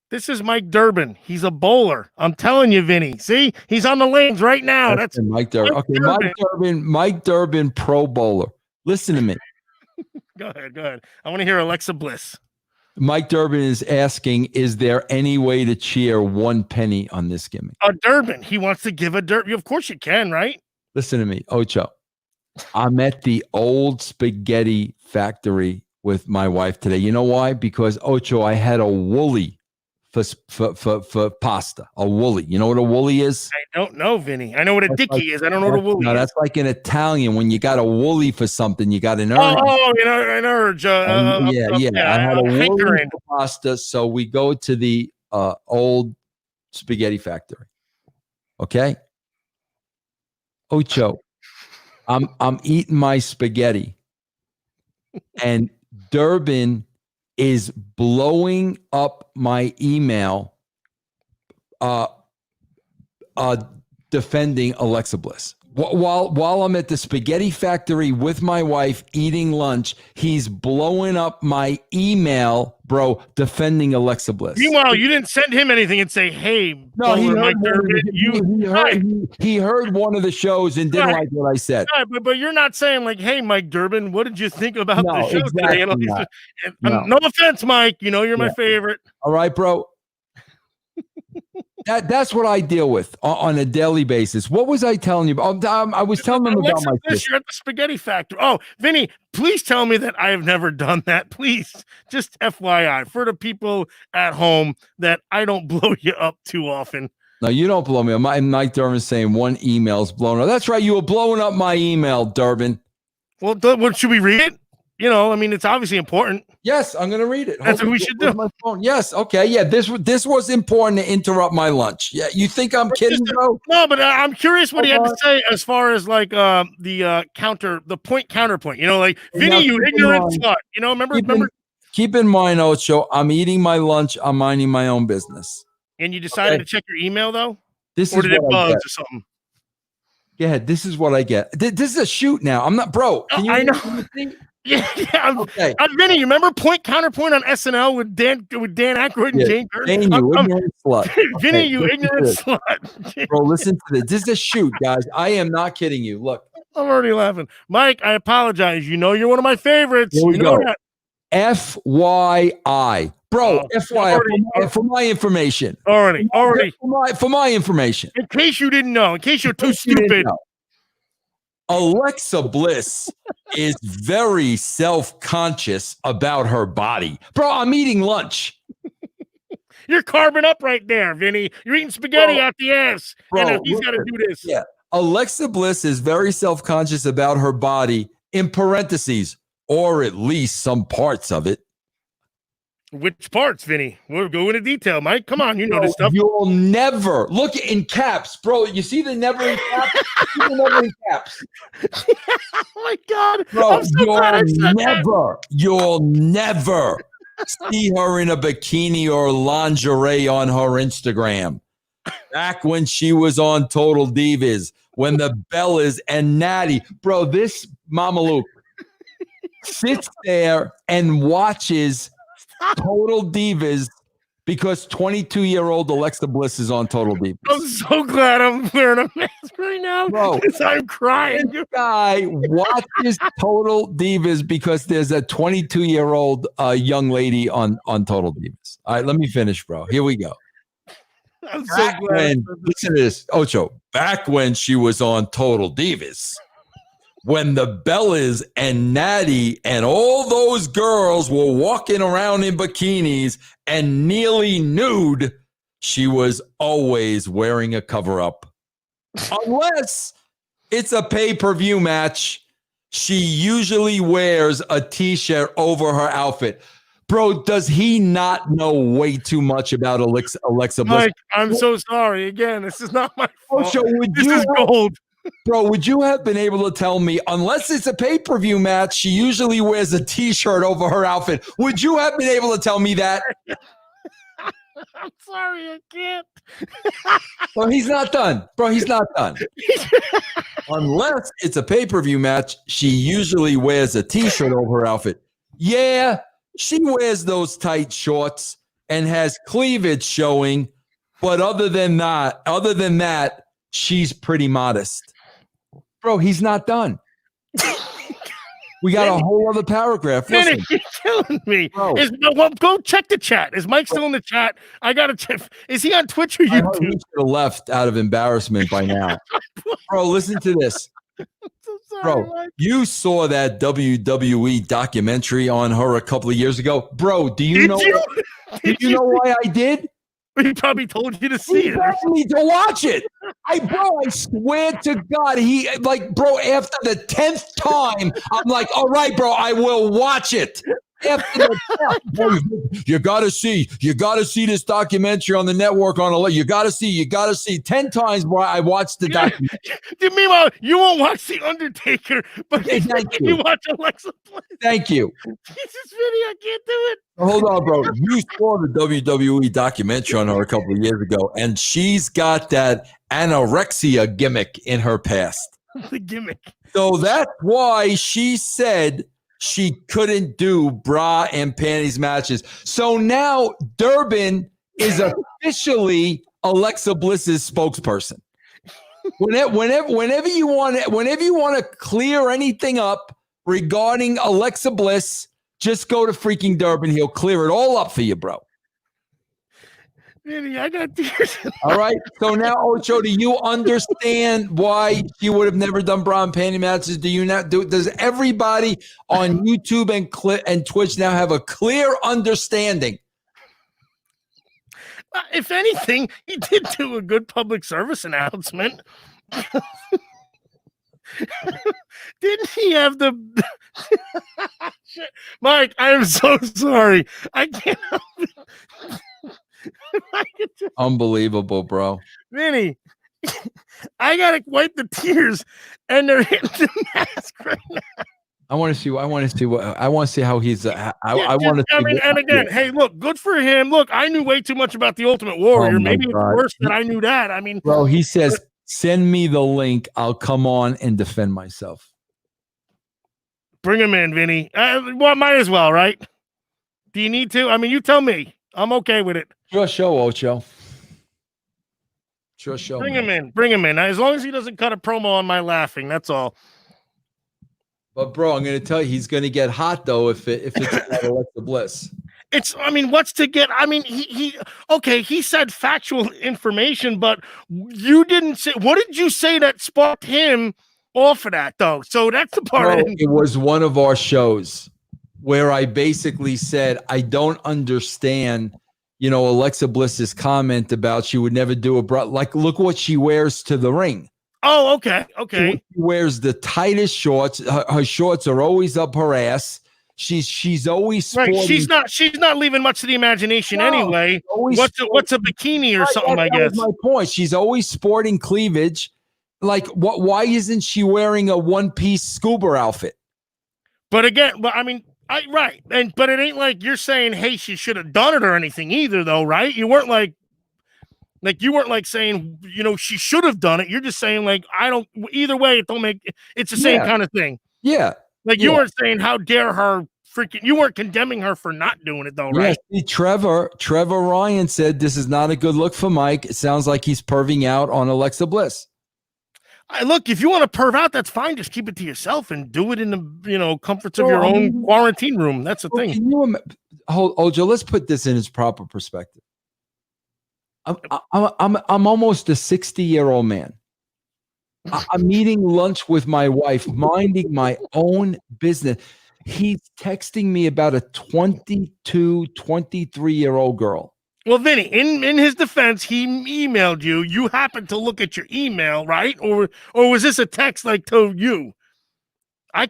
This is Mike Durband. He's a bowler. I'm telling you, Vinny. See, he's on the lanes right now. That's Mike Durband. Okay, Mike Durband, pro bowler. Listen to me. Go ahead. I want to hear Alexa Bliss. Mike Durband is asking, is there any way to cheer 1 penny on this gimmick? Durband. He wants to give a Durband. Of course you can, right? Listen to me, Ocho. I'm at the old spaghetti factory with my wife today. You know why? Because, Ocho, I had a woolly for pasta, a woolly. You know what a woolly is? I don't know, Vinny. I know what a dicky is. I don't know what a woolly is. No, that's like in Italian. When you got a woolly for something, you got an urge. Oh, an urge. Yeah. I had a woolly for pasta, so we go to the old spaghetti factory. Okay, Ocho, I'm eating my spaghetti, and Durband is blowing up my email defending Alexa Bliss. While I'm at the spaghetti factory with my wife eating lunch, he's blowing up my email, bro, defending Alexa Bliss. Meanwhile, you didn't send him anything and say, "Hey, no, he heard one of the shows and didn't like what I said." Right, but you're not saying like, "Hey, Mike Durband, what did you think about the show today?" No offense, Mike. You know you're my favorite. All right, bro. That's what I deal with on a daily basis. What was I telling you? I was telling them about my sister. You're at the spaghetti factory. Oh, Vinny, please tell me that I have never done that. Please, just FYI for the people at home that I don't blow you up too often. No, you don't blow me up. Mike Durband saying 1 email's blown up. That's right. You were blowing up my email, Durband. Well, should we read it? You know, I mean, it's obviously important. Yes, I'm going to read it. That's what we should do. My phone. Yes, okay, yeah. This was important to interrupt my lunch. Yeah, you think I'm kidding, bro? No, but I'm curious what he had to say as far as like the point counterpoint. You know, like Vinny, you ignorant slut. You know, remember. Keep in mind, Ocho, I'm eating my lunch. I'm minding my own business. And you decided to check your email though, or did it buzz or something? Go ahead. This is what I get. This is a shoot now. I'm not, bro. Can you? I know. Yeah. Okay. Vinny, you remember Point Counterpoint on SNL with Dan Aykroyd and Jane Curtin? Dane, you ignorant slut. Vinny, Okay, you ignorant slut. Bro, listen to this. This is a shoot, guys. I am not kidding you. Look. I'm already laughing. Mike, I apologize. You know you're one of my favorites. Here we you know go. that. FYI. Bro, FYI for my information. Already. For my information. In case you didn't know, in case you're too stupid. Alexa Bliss is very self-conscious about her body. Bro, I'm eating lunch. You're carving up right there, Vinny. You're eating spaghetti out the ass. Bro, and he's got to do this. Yeah. Alexa Bliss is very self-conscious about her body, in parentheses, or at least some parts of it. Which parts, Vinny? We'll go into detail, Mike. Come on, you know this stuff. You'll never look in caps, bro. You see the never in caps? You see the never in caps. Oh my God, bro! You'll never see her in a bikini or lingerie on her Instagram. Back when she was on Total Divas, when the Bellas and Natty, bro, this Mama Luke sits there and watches Total Divas because 22-year-old Alexa Bliss is on Total Divas. I'm so glad I'm wearing a mask right now because I'm crying. This guy watches Total Divas because there's a 22-year-old young lady on Total Divas. All right, let me finish, bro. Here we go. I'm so glad. Listen to this, Ocho. Back when she was on Total Divas, when the Bellas and Natty and all those girls were walking around in bikinis and nearly nude, she was always wearing a cover-up. Unless it's a pay-per-view match, she usually wears a T-shirt over her outfit. Bro, does he not know way too much about Alexa Bliss? Mike, I'm so sorry. Again, this is not my fault. Ocho, this is gold. Bro, would you have been able to tell me, unless it's a pay-per-view match, she usually wears a T-shirt over her outfit? Would you have been able to tell me that? I'm sorry, I can't. Well, he's not done. Bro, he's not done. Unless it's a pay-per-view match, she usually wears a T-shirt over her outfit. Yeah, she wears those tight shorts and has cleavage showing, but other than that, she's pretty modest. Bro, he's not done. We got a whole other paragraph. Listen. You're killing me. Go check the chat. Is Mike still in the chat? I got to check. Is he on Twitch or YouTube? He should have left out of embarrassment by now. Bro, listen to this. So sorry, bro, Mike. You saw that WWE documentary on her a couple of years ago. Bro, do you know why I did? He probably told you to see it. You need to watch it. I swear to God, after the 10th time, I'm like, all right, bro, I will watch it. After the you gotta see this documentary on the network you gotta see 10 times, bro. I watched the documentary. Meanwhile, you won't watch The Undertaker, but you watch Alexa Bliss. Thank you. Jesus, Vinny, I can't do it. Hold on, bro. You saw the WWE documentary on her a couple of years ago, and she's got that anorexia gimmick in her past. The gimmick. So that's why she said she couldn't do bra and panties matches. So now Durband is officially Alexa Bliss's spokesperson. Whenever you want to clear anything up regarding Alexa Bliss, just go to freaking Durband. He'll clear it all up for you, bro. Vinny, I got tears. All right. So now, Ocho, do you understand why she would have never done bra and panty matches? Do you not? Does everybody on YouTube and Twitch now have a clear understanding? If anything, he did do a good public service announcement. Didn't he have the shit. Mike, I am so sorry. I can't help it. Unbelievable, bro. Vinny, I gotta wipe the tears, and they're hitting the mask right now. I want to see how he's. I want to. And again, hey, look, good for him. Look, I knew way too much about the Ultimate Warrior. Maybe it's worse that I knew that. I mean, bro, he says Send me the link. I'll come on and defend myself. Bring him in, Vinny. Well, might as well, right? Do you need to? I mean, you tell me. I'm okay with it. Sure show, Ocho. Sure show. Bring him in. Bring him in. As long as he doesn't cut a promo on my laughing, that's all. But bro, I'm going to tell you, he's going to get hot though if it's about Alexa Bliss. I mean, what's to get? I mean, he said factual information, but you didn't say. What did you say that sparked him off of that though? So that's the part. It was one of our shows where I basically said, I don't understand, Alexa Bliss's comment about she would never do a bra. Like, look what she wears to the ring. Oh, okay. She wears the tightest shorts. Her shorts are always up her ass. She's always sporting. Right. She's not leaving much to the imagination anyway. What's a bikini or something? I guess. That's my point. She's always sporting cleavage. Like, what? Why isn't she wearing a one-piece scuba outfit? But again, I mean, right, but it ain't like you're saying, hey, she should have done it or anything either, though, right? You weren't like you weren't like saying, she should have done it. You're just saying, like, I don't. Either way, it's the same kind of thing. Yeah. Like you weren't saying, how dare her freaking. You weren't condemning her for not doing it, though, right? Yeah, see, Trevor Ryan said this is not a good look for Mike. It sounds like he's perving out on Alexa Bliss. Look, if you want to perv out, that's fine. Just keep it to yourself and do it in the comforts of your own quarantine room. That's the thing. Can you Ojo, let's put this in its proper perspective. I'm almost a 60-year-old man. I'm eating lunch with my wife, minding my own business. He's texting me about a 22, 23-year-old girl. Well, Vinny, in his defense, he emailed you. You happened to look at your email, right? Or was this a text like to you? I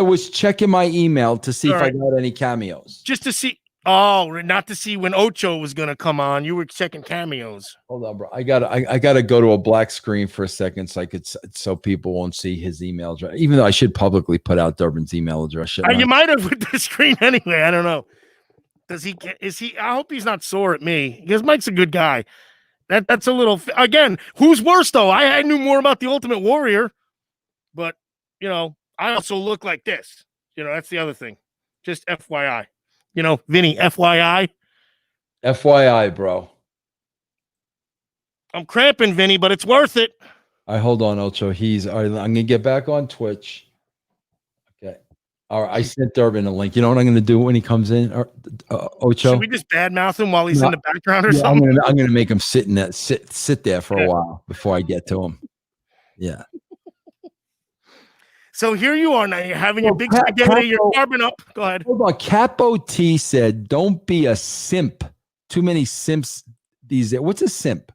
was checking my email to see if I got any cameos. Just to see. Oh, not to see when Ocho was gonna come on. You were checking cameos. Hold on, bro. I gotta go to a black screen for a second so people won't see his email address. Even though I should publicly put out Durband's email address. You might have with the screen anyway. I don't know. I hope he's not sore at me because Mike's a good guy. That's a little again. Who's worse though? I knew more about the Ultimate Warrior, but I also look like this. That's the other thing. Just FYI. Vinny, FYI. FYI, bro. I'm cramping, Vinny, but it's worth it. All right, hold on, Ocho. All right, I'm going to get back on Twitch. Okay. All right, I sent Durband a link. You know what I'm going to do when he comes in, Ocho? Should we just badmouth him while he's in the background or something? I'm going to make him sit there for a while before I get to him. Yeah. So here you are now. You're having your big spaghetti. You're carbon up. Go ahead. Hold on. Capo T said, "Don't be a simp." Too many simps these days. What's a simp?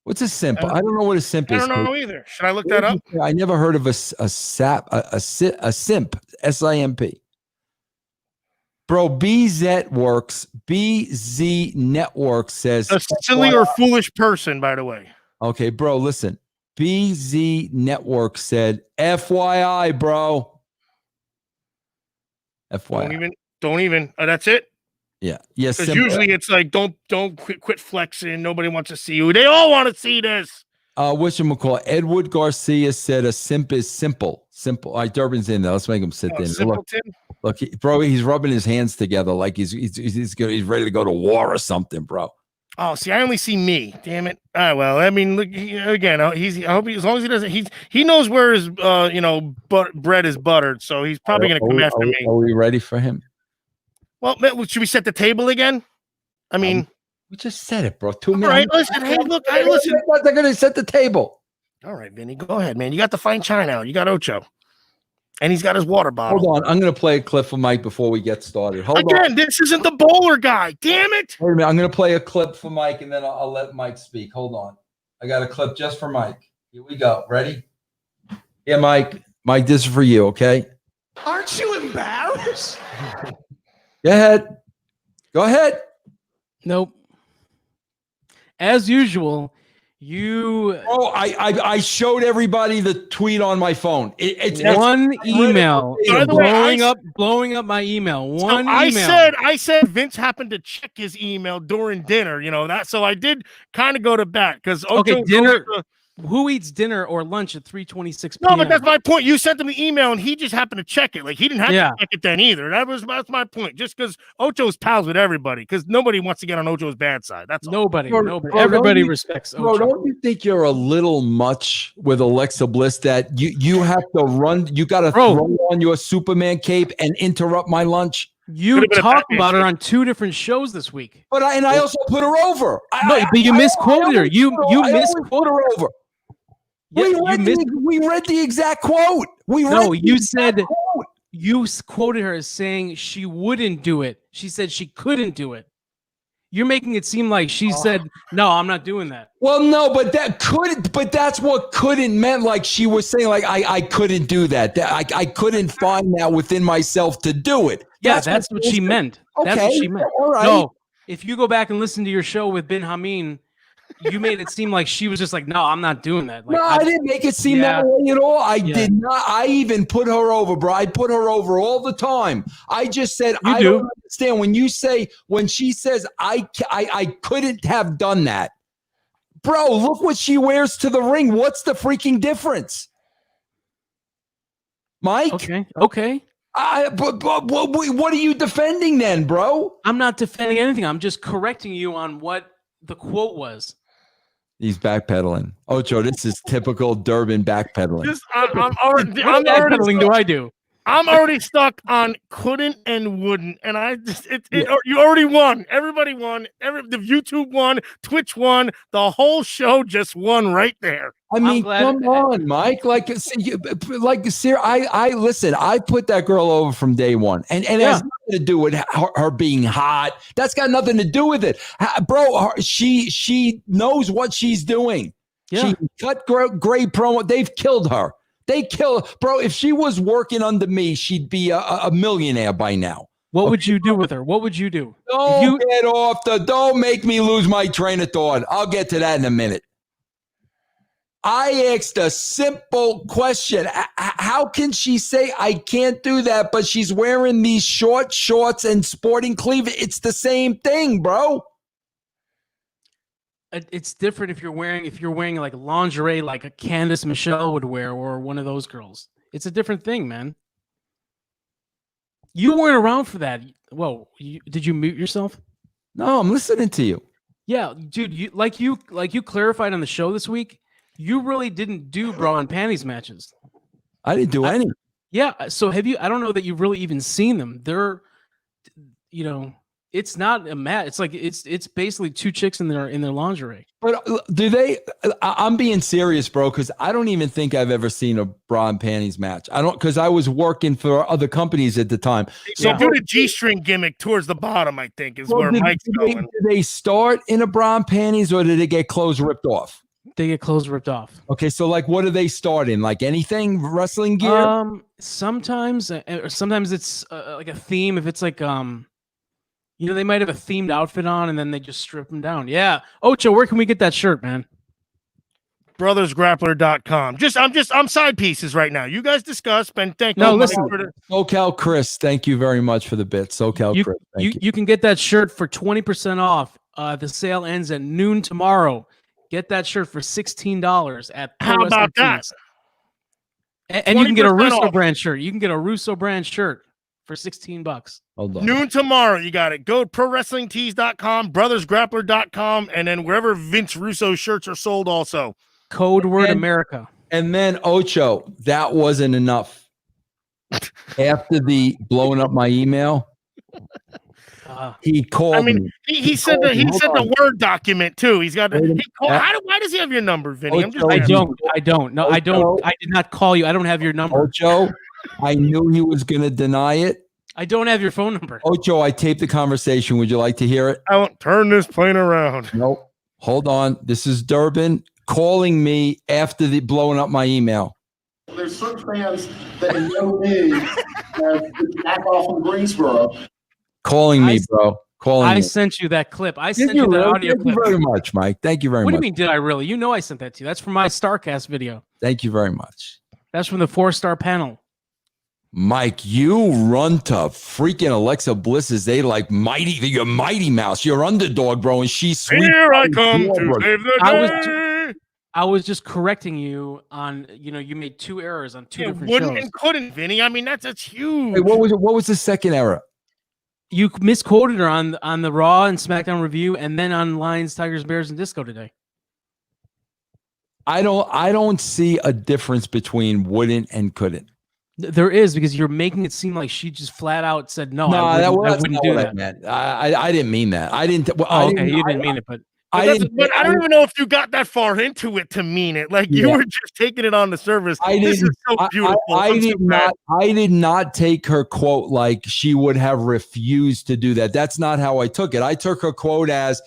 What's a simp? I don't know what a simp is. I don't know either. Should I look that up? I never heard of a simp. SIMP. Bro, BZ Network says a silly or foolish person. By the way. Okay, bro. Listen. BZ Network said, FYI, bro. FYI. Don't even. That's it? Yeah. Yes. Because usually it's like, don't quit flexing. Nobody wants to see you. They all want to see this. Whatchamacallit? Edward Garcia said a simp is simple. Simple. All right, Durband's in there. Let's make him sit there. Look, bro, he's rubbing his hands together like he's ready to go to war or something, bro. Oh, see, I only see me. Damn it. Well, I mean, look again. I hope as long as he doesn't, he knows where his bread is buttered, so he's probably going to come after me. Are we ready for him? Well, should we set the table again? I mean, we just said it, bro. 2 minutes. All right, listen. Hey, look, listen. They're going to set the table. All right, Vinny, go ahead, man. You got the fine china out. You got Ocho, and he's got his water bottle. Hold on, I'm going to play a clip for Mike before we get started. Hold on. This isn't the bowler guy. Damn it! Wait a minute. I'm going to play a clip for Mike, and then I'll let Mike speak. Hold on. I got a clip just for Mike. Here we go. Ready? Yeah, Mike. Mike, this is for you. Okay. Aren't you embarrassed? Go ahead. Go ahead. Nope. As usual, Oh, I showed everybody the tweet on my phone. It's one email By the way, blowing up my email. One so email. I said Vince happened to check his email during dinner. You know that, so I did kind of go to bat because Okay, dinner. Who eats dinner or lunch at 3:26 p.m.? No, but that's my point. You sent him the email, and he just happened to check it. Like he didn't have to check it then either. That's my point. Just because Ocho's pals with everybody, because nobody wants to get on Ocho's bad side. That's all. Nobody. Everybody respects Ocho. Bro, don't you think you're a little much with Alexa Bliss that you have to run? You got to throw on your Superman cape and interrupt my lunch. You talked about her on 2 different shows this week. But I also put her over. But you misquoted her. You misquoted her over. We read the exact quote. You said you quoted her as saying she wouldn't do it. She said she couldn't do it. You're making it seem like she said, "No, I'm not doing that." Well, no, but that's what couldn't meant. Like she was saying, like I couldn't do that. I couldn't find that within myself to do it. That's what she meant. Okay, that's what she meant. All right. No, if you go back and listen to your show with Ben Hameen, you made it seem like she was just like, "No, I'm not doing that." Like, no, I didn't make it seem that way at all. I did not. I even put her over, bro. I put her over all the time. I just said, I don't understand when she says I couldn't have done that. Bro, look what she wears to the ring. What's the freaking difference? Mike? Okay. But what are you defending then, bro? I'm not defending anything. I'm just correcting you on what the quote was. He's backpedaling. Ocho, this is typical Durband backpedaling. I'm already backpedaling. Do I do? I'm already stuck on couldn't and wouldn't, and you already won. Everybody won. The YouTube won. Twitch won. The whole show just won right there. I mean, come on, Mike. Like, I listen. I put that girl over from day one, and it has nothing to do with her being hot. That's got nothing to do with it, bro. She knows what she's doing. Yeah. She cut great promo. They've killed her. They kill her. Bro. If she was working under me, she'd be a millionaire by now. What would you do with her? What would you do? Don't make me lose my train of thought. I'll get to that in a minute. I asked a simple question. How can she say I can't do that, but she's wearing these short shorts and sporting cleavage? It's the same thing, bro. It's different if you're wearing like lingerie like a Candice Michelle would wear or one of those girls. It's a different thing, man. You weren't around for that. Whoa, did you mute yourself? No, I'm listening to you. Yeah, dude, you clarified on the show this week. You really didn't do bra and panties matches. I didn't do any. Yeah. So have you? I don't know that you've really even seen them. They're, it's not a mat. It's like it's basically 2 chicks in their lingerie. But do they? I'm being serious, bro, because I don't even think I've ever seen a bra and panties match. I don't, because I was working for other companies at the time. So do the G-string gimmick towards the bottom, I think, is where Mike's going. Did they start in a bra and panties, or did they get clothes ripped off? They get clothes ripped off. Okay, so like, what do they start in? Like anything wrestling gear? Sometimes it's like a theme. If it's like they might have a themed outfit on, and then they just strip them down. Yeah, Ocho, where can we get that shirt, man? Brothersgrappler.com. I'm side pieces right now. You guys discuss. Ben, thank you. No, listen. SoCal Chris, thank you very much for the bit. SoCal Chris, thank you. You can get that shirt for 20% off. The sale ends at noon tomorrow. Get that shirt for $16 at How about that? And you can get a Russo brand shirt. You can get a Russo brand shirt for $16. Hold on. Noon tomorrow. You got it. Go to ProWrestlingTees.com, BrothersGrappler.com, and then wherever Vince Russo shirts are sold also. Code word America. And then Ocho, that wasn't enough. After the blowing up my email, he called me. He said the Word document too. He's got. Why does he have your number, Vinny? I don't. No, Ocho, I don't. I did not call you. I don't have your number. Ocho, I knew he was going to deny it. I don't have your phone number. Ocho, I taped the conversation. Would you like to hear it? I won't turn this plane around. Nope. Hold on. This is Durband calling me after the blowing up my email. There's certain fans that in no news have back off in Greensboro. Calling me, bro. calling. I sent you that clip. I sent you you that really? audio Thank clip. you very much, Mike. Thank you very What much. do you mean? Did I really? You know I sent that to you. That's from my StarCast video. Thank you very much. That's from the 4-star panel. Mike, you run to freaking Alexa Bliss's day like you're Mighty Mouse. You're underdog, bro, and she's sweet. Here I come to save the day. I was just correcting you on, you made 2 errors on 2 different wouldn't shows. and couldn't, Vinny. I mean, that's huge. Wait, what was it? What was the second error? You misquoted her on the Raw and SmackDown review, and then on Lions, Tigers, Bears, and Disco today. I don't see a difference between wouldn't and couldn't. There is, because you're making it seem like she just flat out said no. I wouldn't do that. I meant. I didn't mean that. I didn't. Well, You didn't mean it, but But I don't even know if you got that far into it to mean it. Like you were just taking it on the surface. This is so beautiful. I did not take her quote like she would have refused to do that. That's not how I took it. I took her quote as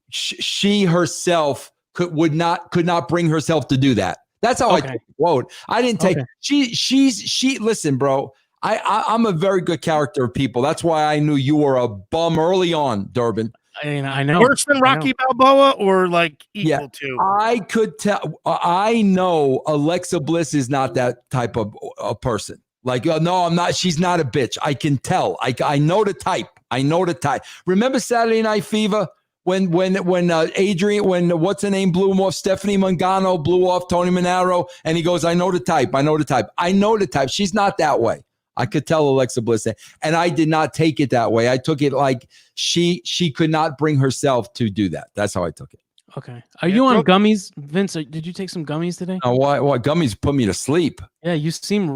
she herself could not bring herself to do that. That's how I took the quote. I didn't take she listen, bro. I'm a very good character of people. That's why I knew you were a bum early on, Durband. I know. Worse than Rocky Balboa, or like equal to? I could tell. I know Alexa Bliss is not that type of a person. Like, no, I'm not. She's not a bitch. I can tell. I know the type. I know the type. Remember Saturday Night Fever when Adrian, when what's her name blew him off? Stephanie Mangano blew off Tony Manero, and he goes, "I know the type. I know the type. I know the type." She's not that way. I could tell Alexa Bliss that. And I did not take it that way. I took it like she could not bring herself to do that. That's how I took it. Okay. Are you on gummies, Vince? Did you take some gummies today? Why gummies put me to sleep? Yeah, you seem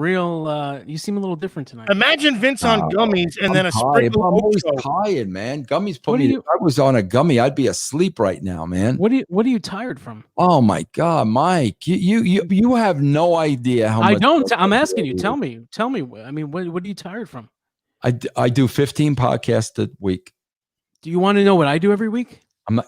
you seem a little different tonight. Imagine Vince on gummies and then a sprinkle. I'm always tired, man. Gummies put me. If I was on a gummy, I'd be asleep right now, man. What are you tired from? Oh my God, Mike, you have no idea how much. I don't. I'm asking you. Tell me. I mean, what are you tired from? I do 15 podcasts a week. Do you want to know what I do every week? I'm not.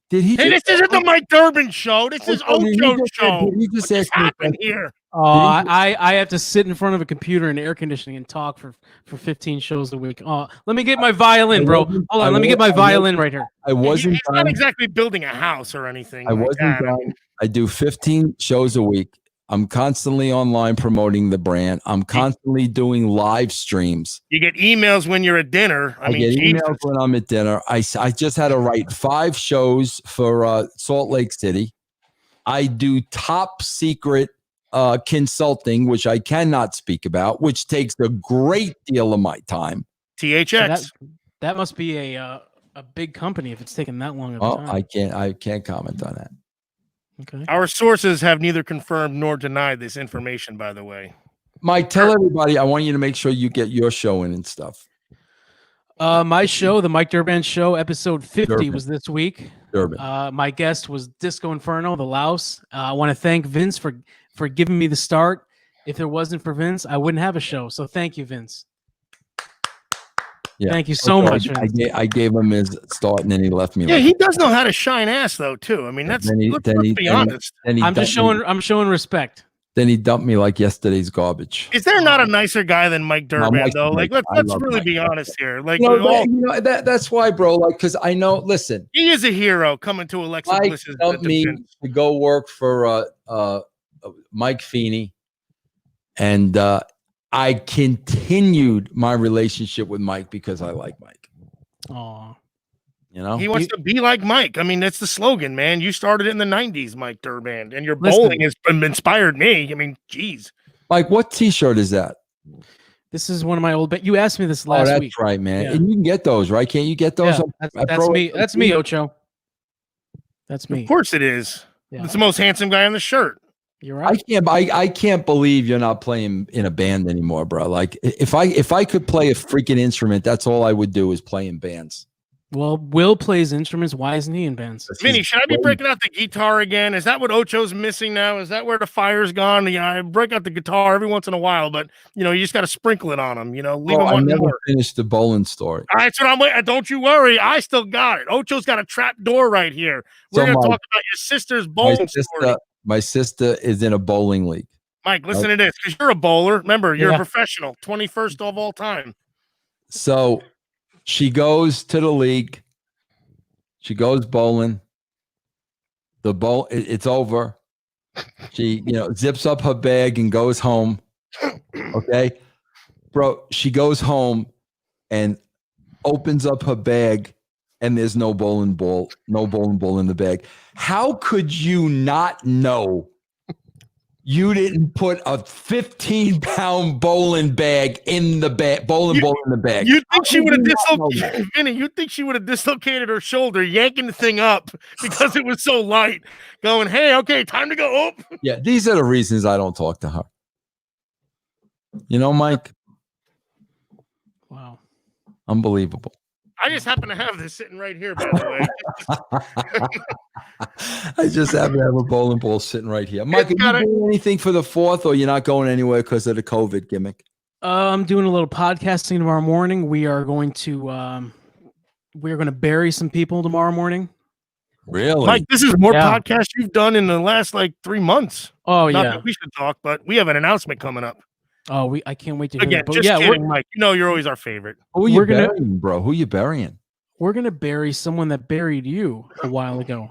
Did he? Hey, this isn't the Mike Durband show. This is Ocho show. He just asked me here. Oh, I have to sit in front of a computer and air conditioning and talk for 15 shows a week. Oh, let me get my violin, bro. Hold on, let me get my violin right here. I wasn't. He's not exactly building a house or anything. I wasn't done. I do 15 shows a week. I'm constantly online promoting the brand. I'm constantly doing live streams. You get emails when you're at dinner. I mean, get emails when I'm at dinner. I just had to write 5 shows for Salt Lake City. I do top secret consulting, which I cannot speak about, which takes a great deal of my time. THX. So that must be a big company if it's taking that long of time. I can't comment on that. Okay. Our sources have neither confirmed nor denied this information, by the way. Mike, tell everybody, I want you to make sure you get your show in and stuff. My show, the Mike Durband Show, episode 50 was this week. Durband. My guest was Disco Inferno, the Louse. I want to thank Vince for giving me the start. If it wasn't for Vince, I wouldn't have a show. So thank you, Vince. Yeah. Thank you so much. I gave him his start, and then he left me. Yeah, he does know how to shine ass, though, too. I mean, let's be honest. I'm showing respect. Then he dumped me like yesterday's garbage. Is there not a nicer guy than Mike Durband, though? Like, let's really be honest here. Like, that's why, bro. Like, because I know. Listen, he is a hero coming to Alexa Bliss's. Dumped me to go work for Mike Feeney, and I continued my relationship with Mike because I like Mike. Oh, you know, he wants to be like Mike. I mean, that's the slogan, man. You started it in the '90s, Mike Durband, and your bowling has inspired me. I mean, geez. Mike, what T-shirt is that? This is one of my old. You asked me this last week. That's right, man. Yeah. And you can get those, right? Can't you get those? Yeah, that's me. That's me, Ocho. That's me. Of course it is. Yeah. It's the most handsome guy on the shirt. You're right. I can't believe you're not playing in a band anymore, bro. Like if I could play a freaking instrument, that's all I would do is play in bands. Well, Will plays instruments. Why isn't he in bands? Vinny, should I be breaking out the guitar again? Is that what Ocho's missing now? Is that where the fire's gone? Yeah, I break out the guitar every once in a while, but you just got to sprinkle it on him. Leave him I one never more. finished the bowling story. All right, so I'm waiting. Don't you worry, I still got it. Ocho's got a trap door right here. We're gonna talk about your sister's bowling story. My sister is in a bowling league. Mike, listen to this, because you're a bowler. Remember, you're a professional, 21st of all time. So She goes to the league. She goes bowling. The bowl, it's over. She, zips up her bag and goes home. Okay, bro. She goes home and opens up her bag, and there's no bowling ball in the bag. How could you not know? You didn't put a 15-pound bowling bag in the bag, ball in the bag. You think she would have dislocated, Vinny? You think she would have dislocated her shoulder, yanking the thing up because it was so light, going, "Hey, okay, time to go up." Yeah, these are the reasons I don't talk to her. Mike. Wow, unbelievable. I just happen to have this sitting right here, by the way. I just happen to have a bowling ball sitting right here. Mike, are you doing anything for the 4th, or you're not going anywhere because of the COVID gimmick? I'm doing a little podcasting tomorrow morning. We are going to bury some people tomorrow morning. Really, Mike? This is more podcasts you've done in the last 3 months. Oh Not yeah, that we should talk, but we have an announcement coming up. Oh, I can't wait to hear Again, that. just kidding, Mike. You're always our favorite. Who are you burying, bro? Who are you burying? We're gonna bury someone that buried you a while ago.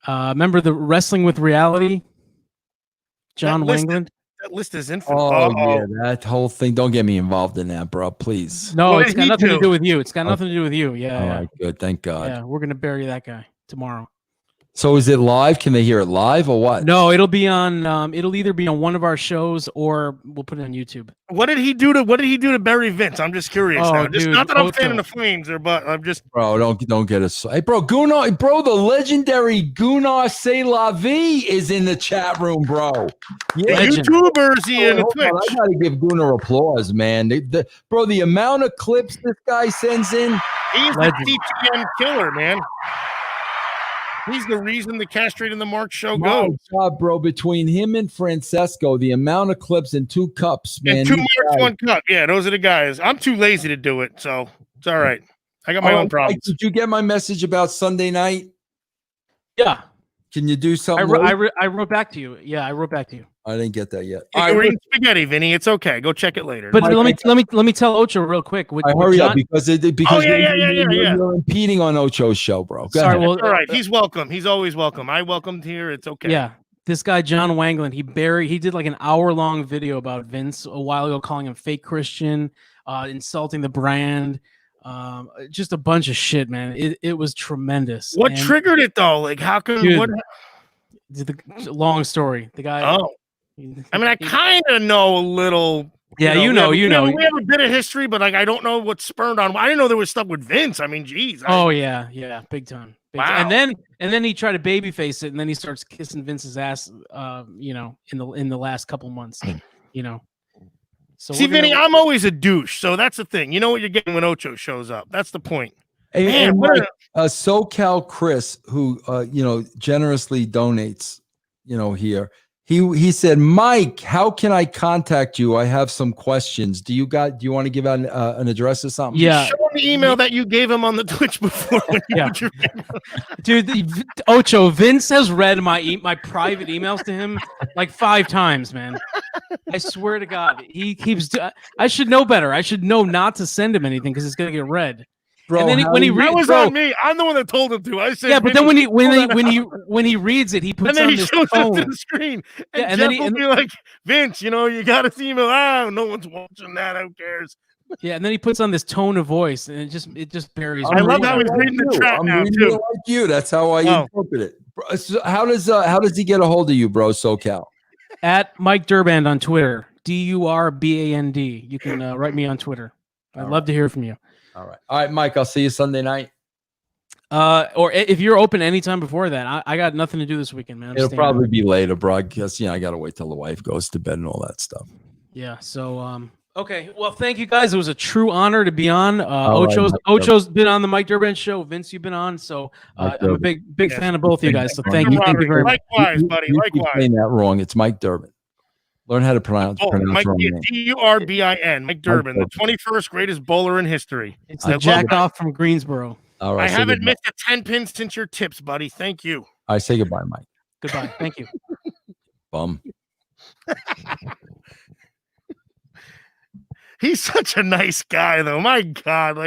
Remember the Wrestling with Reality? John Wangland? That list is infinite. Oh, yeah, that whole thing. Don't get me involved in that, bro. Please. No, it's got nothing to do with you. It's got nothing to do with you. Yeah. All right, good. Thank God. Yeah, we're gonna bury that guy tomorrow. So is it live? Can they hear it live or what? No, it'll be on. It'll either be on one of our shows or we'll put it on YouTube. What did he do to bury Vince? I'm just curious. Oh, now. Just dude, not that I'm Ocho. fanning the flames there, but I'm just. Bro, don't get us. Hey, bro, Gunnar, bro, the legendary Gunnar C'est La Vie is in the chat room, bro. Yeah, YouTubers here in the Twitch. I gotta give Gunnar applause, man. Bro, the amount of clips this guy sends in. He's the TTM killer, man. He's the reason the Castrate and the Mark show goes. God, bro, between him and Francesco, the amount of clips in 2 cups, man. And 2 Marks, 1 cup. Yeah, those are the guys. I'm too lazy to do it, so it's all right. I got my own problems. Did you get my message about Sunday night? Yeah. Can you do something? I wrote back to you. Yeah, I wrote back to you. I didn't get that yet. We're eating spaghetti, Vinny. It's okay. Go check it later. But let me tell Ocho real quick. Hurry up because yeah. you're impeding on Ocho's show, bro. Go Sorry, ahead. well, all right. He's welcome. He's always welcome. I welcomed here. It's okay. Yeah. This guy, John Wangland, he did like an hour-long video about Vince a while ago, calling him fake Christian, insulting the brand, just a bunch of shit, man. It was tremendous. What triggered it though? Like, how come? Long story. The guy. Oh, I mean, I kind of know a little. Yeah, you know. We have a bit of history, but I don't know what spurred on. I didn't know there was stuff with Vince. I mean, geez. Yeah, big time. Wow. And then he tried to babyface it, and then he starts kissing Vince's ass. In the last couple months. So see, Vinny, I'm always a douche, so that's the thing. You know what you're getting when Ocho shows up. That's the point. And Mike, SoCal Chris, who generously donates, here. He said, Mike, how can I contact you? I have some questions. Do you want to give out an address or something? Yeah. Show him the email that you gave him on the Twitch before. Dude, Ocho, Vince has read my private emails to him like 5 times, man. I swear to God, he keeps. I should know better. I should know not to send him anything because it's gonna get read. Bro, and then when he reads, that was on me. I'm the one that told him to. I said, yeah, but then when he reads it, he puts and then on he this shows phone. it to the screen. And, Yeah, and Jeff then will be like, Vince, you got his email. No one's watching that. Who cares? Yeah, and then he puts on this tone of voice, and it just buries. I love how he's reading the chat now too. Like you, that's how I interpret it. Bro, so how does he get a hold of you, bro? SoCal at Mike Durband on Twitter. Durband. You can write me on Twitter. I'd love to hear from you. All right, Mike. I'll see you Sunday night. Or if you're open anytime before that, I got nothing to do this weekend, man. It'll probably be later, bro. I guess I gotta wait till the wife goes to bed and all that stuff. Yeah. So okay. Well, thank you guys. It was a true honor to be on. Right, Ocho's been on the Mike Durband show. Vince, you've been on. So I'm a big fan of both of you guys. So thank you very much. Likewise, buddy. You keep saying that wrong. It's Mike Durband. Learn how to pronounce Mike wrong name. Durbin. Mike Durbin, the 21st greatest bowler in history. It's the jack off from Greensboro. All right, I haven't missed a 10 pins since your tips, buddy. Thank you. I say goodbye, Mike. Goodbye. Thank you. Bum. He's such a nice guy, though. My God,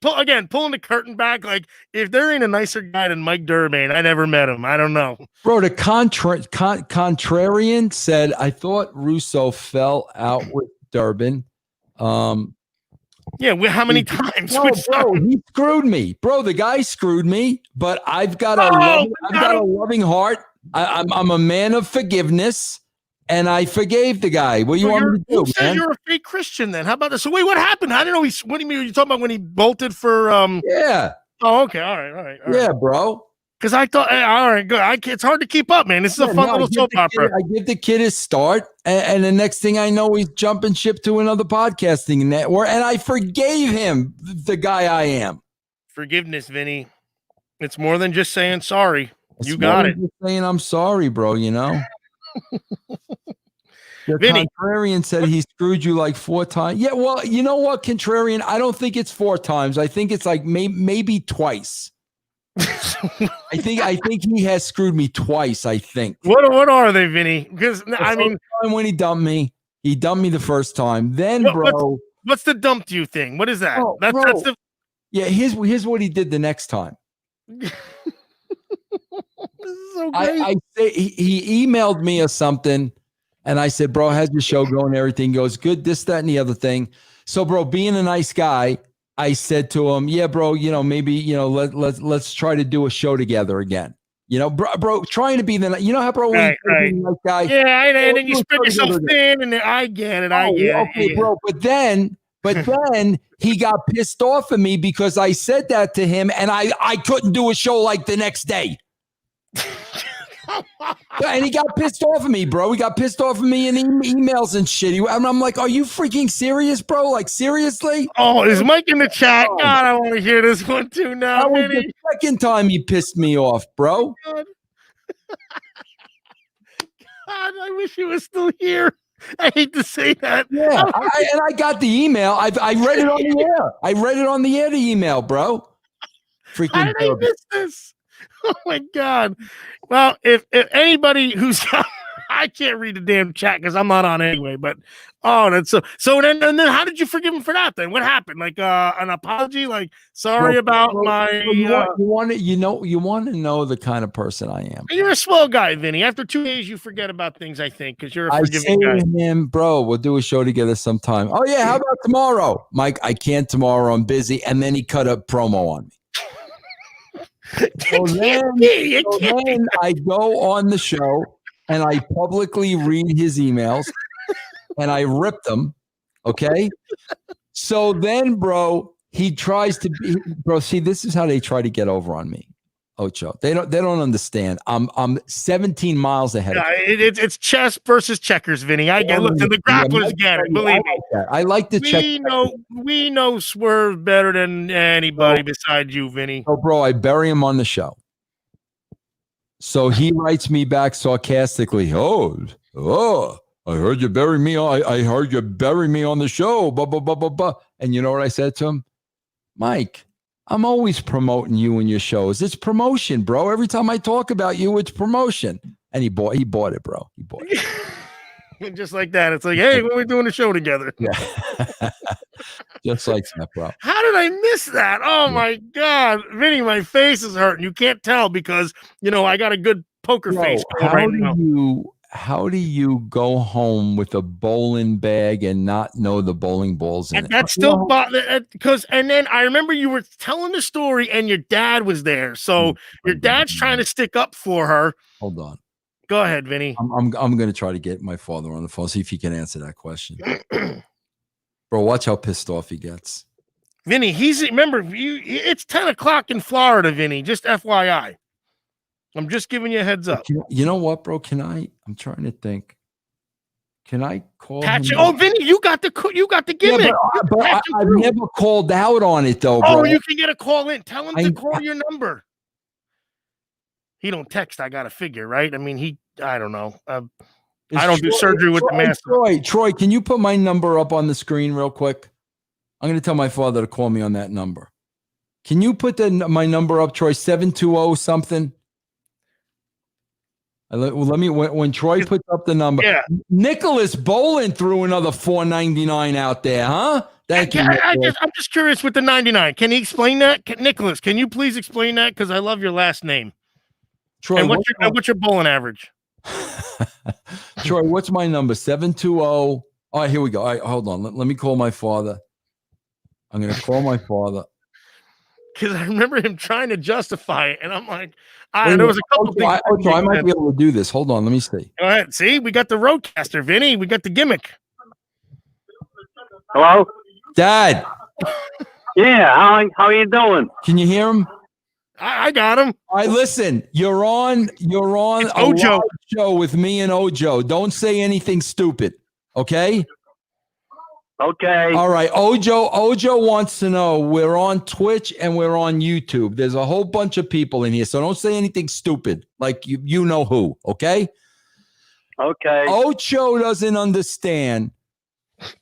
pulling the curtain back. Like, if there ain't a nicer guy than Mike Durband, I never met him. I don't know, bro. The contrarian said, "I thought Russo fell out with Durband." Yeah, how many times? No, bro, he screwed me, bro. The guy screwed me, but I've got a loving heart. I'm a man of forgiveness, and I forgave the guy. What do you want me to do, man? You're a fake Christian, then. How about this? So wait, what happened? I don't know. What do you mean? You're talking about when he bolted for? Yeah. Oh, okay. All right. Yeah, bro. Because I thought, hey, all right, good. It's hard to keep up, man. This is a fun little soap opera. I give the kid his start, and the next thing I know, he's jumping ship to another podcasting network, and I forgave him, the guy I am. Forgiveness, Vinny. It's more than just saying sorry. You got it. Just saying I'm sorry, bro. You know. The Vinny. contrarian said he screwed you like 4 times. Yeah, well, you know what, contrarian? I don't think it's 4 times. I think it's like maybe twice. I think he has screwed me twice. I think. What are they, Vinny? Because I mean, when he dumped me the first time. Then, what's the dumped you thing? What is that? Oh, that's the. Yeah, here's what he did the next time. This is so great. I say he emailed me or something, and I said, "Bro, how's your show going?" Everything goes good. This, that, and the other thing. So, bro, being a nice guy, I said to him, "Yeah, bro, maybe let's try to do a show together again." Bro, trying to be the how bro, right. Nice guy. Yeah, and then you spread yourself thin, and then I get it. Okay, bro, but then he got pissed off at me because I said that to him, and I couldn't do a show like the next day. And he got pissed off at me, bro. He got pissed off at me in emails and shit. I'm like, are you freaking serious, bro? Like, seriously? Oh, is Mike in the chat? God, I want to hear this one too now. That was the second time he pissed me off, bro. God, I wish he was still here. I hate to say that. Yeah, I got the email. I read it on the air. I read it on the air, the email, bro. Freaking how did I miss this? Oh my God. Well, if anybody who's I can't read the damn chat because I'm not on anyway, but that's so then how did you forgive him for that then? What happened? Like an apology? Like sorry about my you want to know the kind of person I am. You're a swell guy, Vinny. After 2 days you forget about things, I think, because you're a forgiving guy. I say to him, bro, we'll do a show together sometime. Oh yeah, how about tomorrow? Mike, I can't tomorrow, I'm busy. And then he cut a promo on me. So then I go on the show and I publicly read his emails and I rip them. Okay. So then, bro, he tries to be, bro. See, this is how they try to get over on me. Ocho. They don't understand. I'm 17 miles ahead. Yeah, it's chess versus checkers, Vinny. I get. Look, the grapplers get it. Believe me. I like to check. We know Swerve better than anybody besides you, Vinny. Oh, bro, I bury him on the show. So he writes me back sarcastically. Oh, I heard you bury me. I heard you bury me on the show. Blah, blah, blah, blah, blah. And you know what I said to him? Mike, I'm always promoting you and your shows. It's promotion, bro. Every time I talk about you, it's promotion. And he bought it, bro. He bought it. Just like that. It's like, hey, when are we doing a show together? Yeah. Just like that, bro. How did I miss that? Oh, my God. Vinny, my face is hurting. You can't tell because, I got a good poker face going right now. How do you go home with a bowling bag and not know the bowling balls in it? That's still because, and then I remember you were telling the story and your dad was there. So your dad's trying to stick up for her. Hold on. Go ahead, Vinny. I'm going to try to get my father on the phone, see if he can answer that question. Bro, watch how pissed off he gets. Vinny, remember, it's 10 o'clock in Florida, Vinny, just FYI. I'm just giving you a heads up. You know what, bro? I'm trying to think. Can I call him? Oh, Vinny, you got the gimmick. Yeah, but I've never called out on it, though, bro. Oh, you can get a call in. Tell him to call your number. He don't text, I got to figure, right? I mean, I don't know. I don't do surgery with the master. Troy, can you put my number up on the screen real quick? I'm going to tell my father to call me on that number. Can you put my number up, Troy? 720 something? Let me when Troy puts up the number. Yeah. Nicholas Bolin threw another $4.99 out there, huh? Thank you. I'm just curious with the 99. Can he explain that? Nicholas, can you please explain that? Because I love your last name. Troy, and what's your bowling average? Troy, what's my number? 720. All right, here we go. All right, hold on. Let me call my father. I'm going to call my father. Because I remember him trying to justify it, and I'm like, there was a couple things. I might be able to do this. Hold on, let me see. All right, see, we got the roadcaster, Vinny. We got the gimmick. Hello, Dad. Yeah, how you doing? Can you hear him? I got him. All right, listen. You're on It's a Ocho. live show with me and Ojo. Don't say anything stupid, okay? Okay. All right, Ojo wants to know we're on Twitch and we're on YouTube. There's a whole bunch of people in here, so don't say anything stupid, like you know who, okay? Okay. Ocho doesn't understand.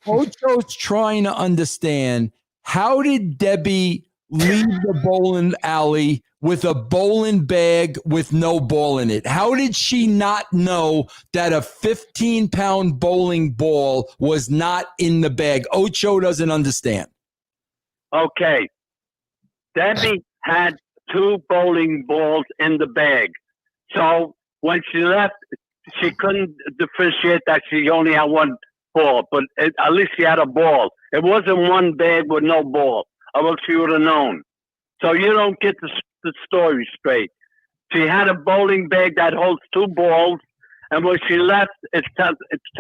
Ocho's trying to understand, how did Debbie leave the bowling alley with a bowling bag with no ball in it? How did she not know that a 15-pound bowling ball was not in the bag? Ocho doesn't understand. Okay. Debbie had 2 bowling balls in the bag. So when she left, she couldn't differentiate that she only had 1 ball, but at least she had a ball. It wasn't 1 bag with no ball, or else she would have known. So you don't get the story straight. She had a bowling bag that holds 2 balls, and when she left, it's to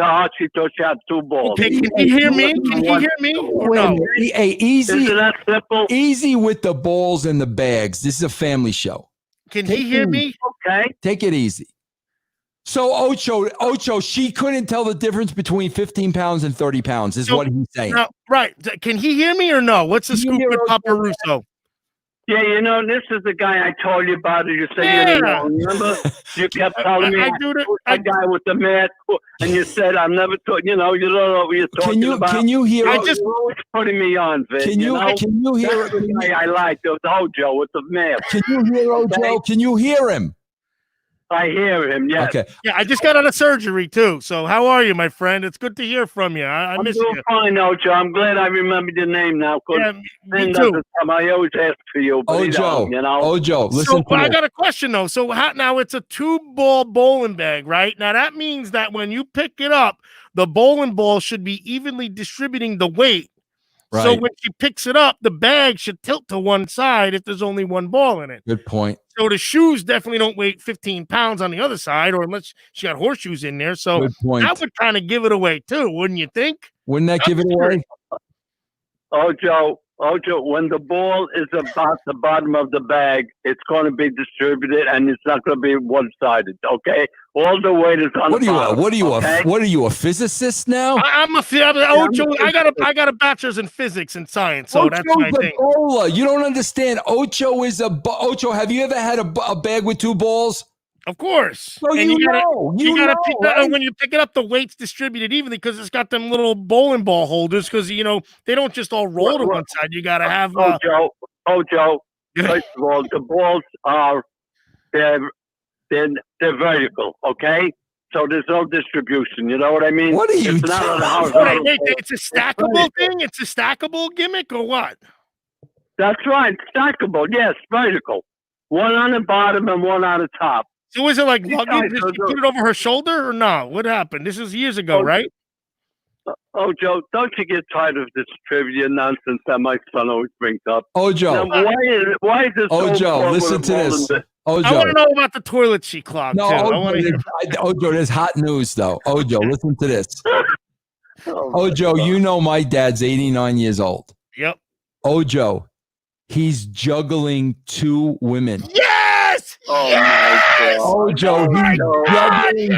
her she thought she had 2 balls. Okay, can you hear me? Can you hear me? Or no? Hey, easy. Isn't that simple? Easy with the balls and the bags. This is a family show. Can he hear me? Okay. Take it easy. So Ocho, she couldn't tell the difference between 15 pounds and 30 pounds, is what he's saying. No, right. Can he hear me or no? What's the scoop with Papa Russo? Yeah, this is the guy I told you about. You said you didn't know. Remember? You kept telling me that guy with the mask, and you said I've never thought. You don't know what you're talking about. Can you hear? You're always putting me on, Vin. Can you hear? That's the guy I like, the Ojo with the mask. Can you hear Ojo? Okay. Can you hear him? I hear him, yes. Okay. Yeah, I just got out of surgery, too. So how are you, my friend? It's good to hear from you. I miss you. I'm doing fine, Ocho. I'm glad I remembered your name now. Yeah, me too. I always ask for you, but Ojo, Ojo, listen so, I got a question, though. So now it's a 2-ball bowling bag, right? Now, that means that when you pick it up, the bowling ball should be evenly distributing the weight. Right. So when she picks it up, the bag should tilt to one side if there's only 1 ball in it. Good point. So the shoes definitely don't weigh 15 pounds on the other side, or unless she got horseshoes in there. So that would kind of give it away too, wouldn't you think? Wouldn't that give it away? Ojo, when the ball is about the bottom of the bag, it's going to be distributed, and it's not going to be one-sided. Okay, all the weight is on the bottom. What are you, a physicist now? I'm Ocho. I got a bachelor's in physics and science, so that's my thing. Bowler. You don't understand. Ocho is Ocho. Have you ever had a bag with 2 balls? Of course. So and you gotta pick that, when you pick it up, the weight's distributed evenly because it's got them little bowling ball holders. Because they don't just all roll to one side. You gotta have. Ojo. First of all, the balls are they're vertical. Okay. So there's no distribution. You know what I mean? What are you? It's a stackable thing. It's a stackable gimmick, or what? That's right. Stackable. Yes, vertical. 1 on the bottom and 1 on the top. So is it like luggage? Did she put it over her shoulder or no? What happened? This is years ago, right? Ojo, don't you get tired of this trivia nonsense that my son always brings up? Ojo. Now, why is this Ojo, listen to this. Ojo. I want to know about the toilet she clogged, no, too. Ojo, there's hot news, though. Ojo, listen to this. Ojo, you know my dad's 89 years old. Yep. Ojo, he's juggling 2 women. Yes! Oh, my God. Ojo, he's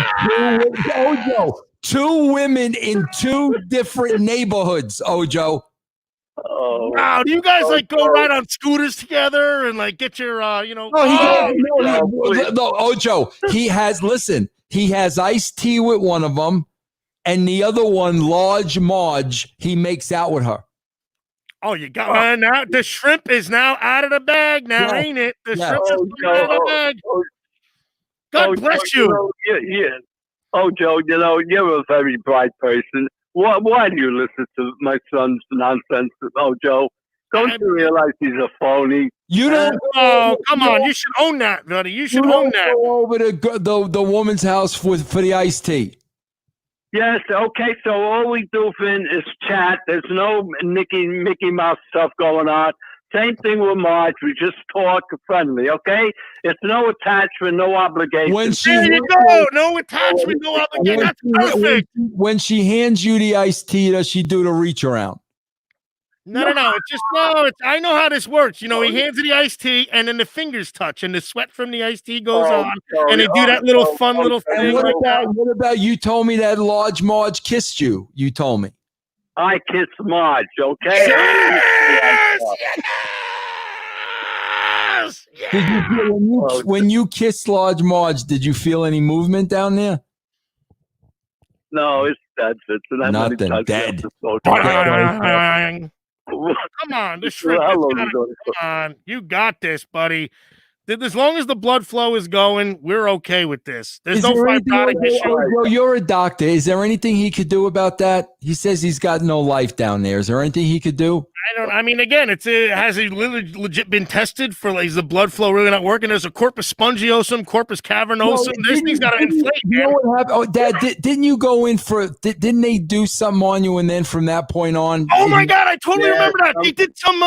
juggling 2 women in 2 different neighborhoods, Ojo. Oh, wow, do you guys go ride on scooters together and get your No, Ojo, he has iced tea with one of them, and the other one, Large Marge, he makes out with her. Oh, you got now. The shrimp is now out of the bag now, ain't it? The shrimp is out of the bag. God bless you. Oh, Joe, you know, you're a very bright person. Why do you listen to my son's nonsense? Oh, Joe, don't you realize he's a phony? You don't. Oh, come on. You should own that, buddy. You should own that. Go over to the woman's house for the iced tea. Yes, okay, so all we do, Vin, is chat. There's no Mickey Mouse stuff going on. Same thing with Marge. We just talk friendly, okay? It's no attachment, no obligation. There you go. No attachment, no obligation. That's perfect. When she hands you the iced tea, does she do the reach around? No. It's just I know how this works. You know, he hands her the iced tea, and then the fingers touch, and the sweat from the iced tea goes on, and they do that little fun little thing. What about you? Told me that large Marge kissed you. You told me. I kiss Marge, okay? Yes! Yes! Did you feel when you kissed large Marge? Did you feel any movement down there? No, it's dead. Nothing. Dead. Come on, the shrink. Come on, you got this, buddy. As long as the blood flow is going, we're okay with this. There's no fibrotic issue. Well, you're a doctor. Is there anything he could do about that? He says he's got no life down there. Is there anything he could do? I mean, again, has he legit been tested for, like, is the blood flow really not working? There's a corpus spongiosum, corpus cavernosum. This thing's got to inflate. You know what happened? Oh, Dad, didn't you go in for? Didn't they do something on you, and then from that point on? Oh my God, I totally remember that. They did some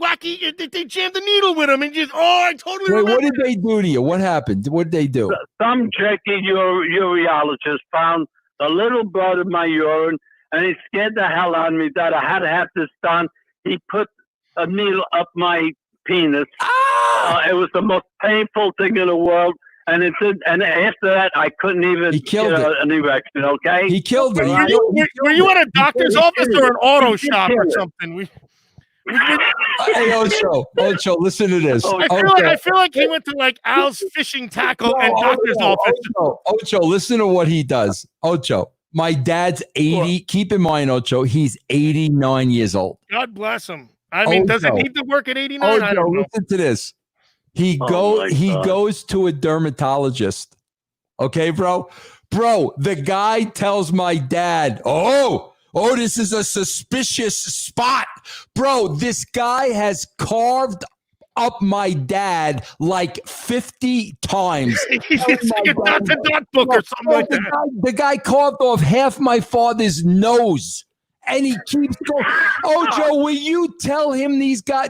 wacky. They jammed the needle with him, and just I totally remember. What did they do to you? What happened? What did they do? Some tricky urologist found a little blood in my urine, and he scared the hell out of me that I had to have this done. He put a needle up my penis. It was the most painful thing in the world. And and after that, I couldn't even get an erection, okay? He killed it. Were you at a doctor's office or an auto shop or something? Hey, Ocho, listen to this. I feel like he went to like Al's fishing tackle and doctor's office. Ocho, listen to what he does. Ocho. My dad's 80. Keep in mind, Ocho, he's 89 years old. God bless him. I mean, does it need to work at 89? Ocho, I don't know. listen to this. He goes to a dermatologist. Okay, bro? Bro, the guy tells my dad, oh, this is a suspicious spot. Bro, this guy has carved up my dad like 50 times. It's like a dot book or something like that. The guy carved off half my father's nose. And he keeps going. Ojo, will you tell him these guys?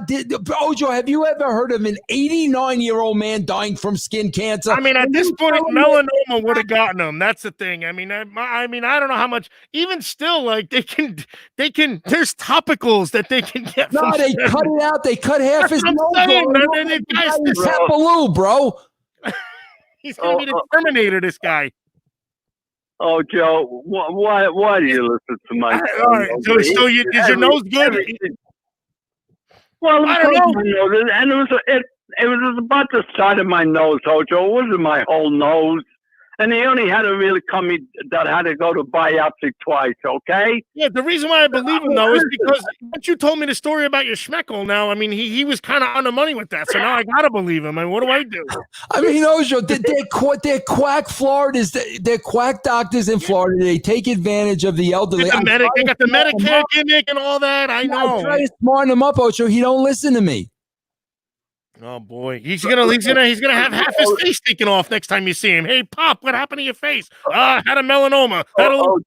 Ojo, have you ever heard of an 89-year-old man dying from skin cancer? I mean, at this point, melanoma would have gotten him. That's the thing. I mean, I don't know how much. Even still, like they can. There's topicals that they can get. No, they cut it out. They cut half his nose. It's Hapaloo, bro. He's gonna be the Terminator. This guy. Oh, Joe, why do you listen to my son? All right, so is your nose good? Well, I don't know. And it was about the side of my nose, Ocho. It wasn't my whole nose. And he only had to really that had to go to biopsy twice, okay? Yeah, the reason why I believe him, though, is because once you told me the story about your schmeckle now, I mean, he was kind of on the money with that, so now I got to believe him. I mean, what do I do? I mean, Ojo, they're quack Floridas, they're quack doctors in Florida. They take advantage of the elderly. They got the Medicare gimmick and all that. I know. I'm trying to smarten him up, Ocho. He don't listen to me. Oh boy, he's gonna have half his face taken off next time you see him. Hey, Pop, what happened to your face? Had a melanoma. Had a little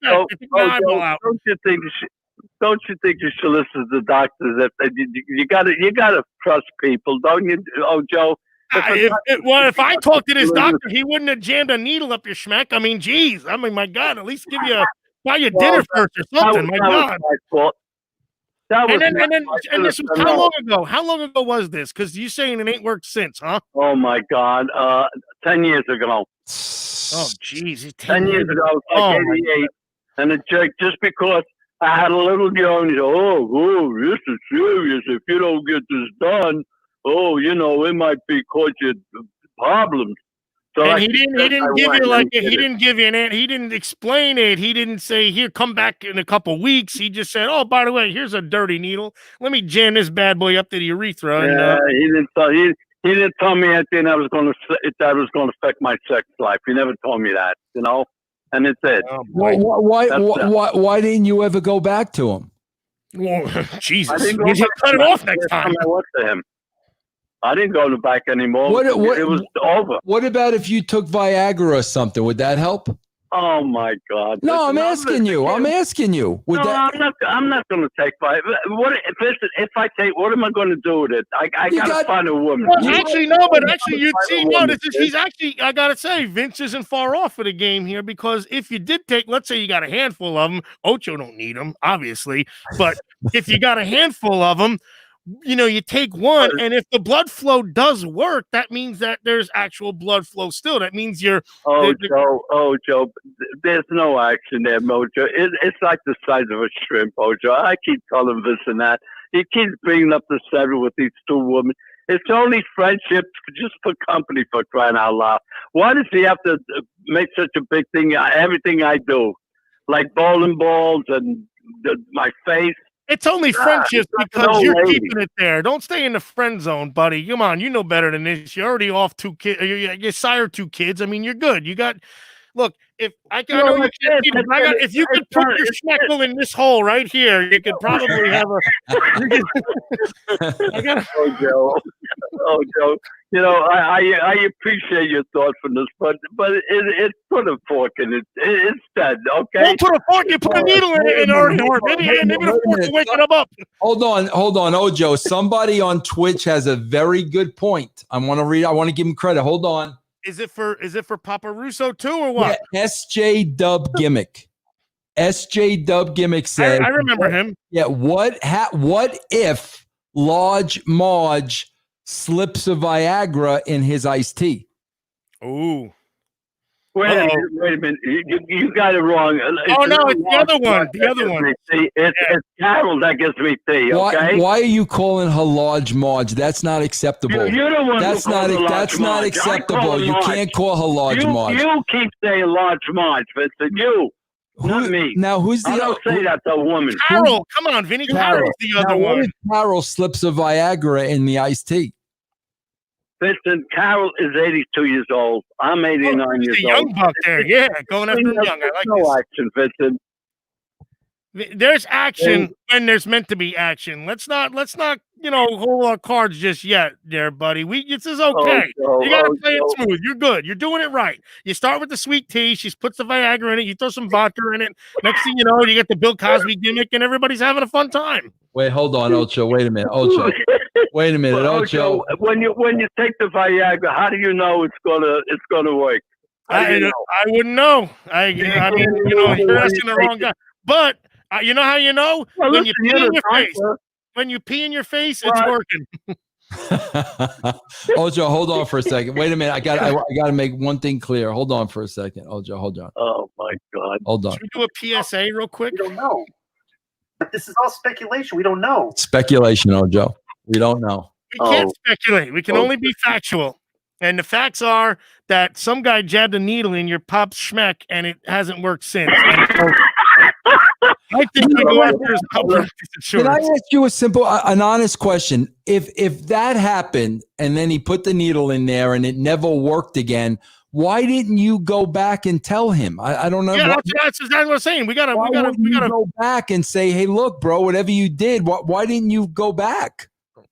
eyeball out. Don't you think you should listen to the doctors? You gotta trust people, don't you? Oh, Joe. If I talked to this doctor, he wouldn't have jammed a needle up your schmeck. I mean, geez. I mean, my God, at least buy you dinner first or something. My God. And this was how long ago? How long ago was this? Because you're saying it ain't worked since, huh? Oh my God, 10 years ago. Oh, geez, 10 years ago, I was like 88, and it jerked just because I had a little urine. He said, "Oh, this is serious. If you don't get this done, it might be cause you problems." So and he didn't give you he didn't explain it. He didn't say, "Here, come back in a couple weeks." He just said, "Oh, by the way, here's a dirty needle. Let me jam this bad boy up to the urethra." Yeah, he He didn't tell me anything that was going to affect my sex life. He never told me that, you know. And it did. Oh, Why didn't you ever go back to him? Well, Jesus, I didn't go you should cut it off next time. I went to him. I didn't go to back anymore. It was over. What about if you took Viagra or something? Would that help? Oh my God! No, I'm asking you. I'm asking you. I'm not going to take Viagra. If I take, what am I going to do with it? I got to find a woman. Well, actually, no, but actually, you'd see. No, he's actually. I gotta say, Vince isn't far off of the game here because if you did take, let's say you got a handful of them, Ocho don't need them, obviously, but if you got a handful of them. You know, you take one, and if the blood flow does work, that means that there's actual blood flow still. That means you're. Joe, there's no action there, Mojo. It's like the size of a shrimp, Ojo. I keep telling this and that. He keeps bringing up the subject with these two women. It's only friendship, just for company, for crying out loud. Why does he have to make such a big thing? Everything I do, like bowling balls and my face. It's only friendships because you're keeping it there. Don't stay in the friend zone, buddy. Come on, you know better than this. You're already off 2 kids. You sire 2 kids. I mean, you're good. You got. Look, if I know you can't eat it, if you could put your schmeckle in this hole right here, you could probably have a. Oh, Joe. You know, I appreciate your thoughtfulness, but it's put a fork in it. It's dead. Okay. Don't put a fork. You put a needle in it, or maybe the fork will wake it up. Hold on, Ojo. Somebody on Twitch has a very good point. I want to give him credit. Hold on. Is it for Papa Russo too, or what? Yeah, SJ Dub Gimmick. SJ Dub Gimmick said. I remember him. Yeah. What if Large Marge slips a Viagra in his iced tea? Ooh. Wait a minute. You got it wrong. Oh, no, it's the other one. The other one. It's Carol that gives me tea, okay? Why are you calling her Large Marge? That's not acceptable. You're the one that's not acceptable. You can't call her Large Marge. You keep saying Large Marge, Vincent. You. Not me. Now, who's the I don't say that to a woman. Carol, come on, Vinny. Carol's the other one. What if Carol slips a Viagra in the iced tea? Listen, Carol is 82 years old. I'm 89 years old. Young buck there, yeah, going after him young. I like no action, Vincent. There's action when there's meant to be action. Let's not, hold our cards just yet, there, buddy. This is okay. You gotta play it smooth. You're good. You're doing it right. You start with the sweet tea. She puts the Viagra in it. You throw some vodka in it. Next thing you know, you get the Bill Cosby gimmick, and everybody's having a fun time. Wait, hold on, Ocho. Wait a minute, Ocho. Wait a minute, Ocho. When you take the Viagra, how do you know it's gonna work? I wouldn't know. I mean, you're asking the wrong guy. But you know how you know? Well, when you pee in your face. When you pee in your face, it's working. Ojo, hold on for a second. Wait a minute. I got to make one thing clear. Hold on for a second. Ojo, hold on. Oh my God. Hold on. Should we do a PSA real quick? We don't know. But this is all speculation. We don't know. Speculation, Ojo. We don't know. We can't speculate. We can only be factual. And the facts are that some guy jabbed a needle in your pop's schmeck, and it hasn't worked since. I think we go after his malpractice insurance. Can I ask you an honest question? If that happened, and then he put the needle in there, and it never worked again, why didn't you go back and tell him? I don't know. Yeah, that's exactly what I'm saying. We gotta go back and say, hey, look, bro, whatever you did, why didn't you go back?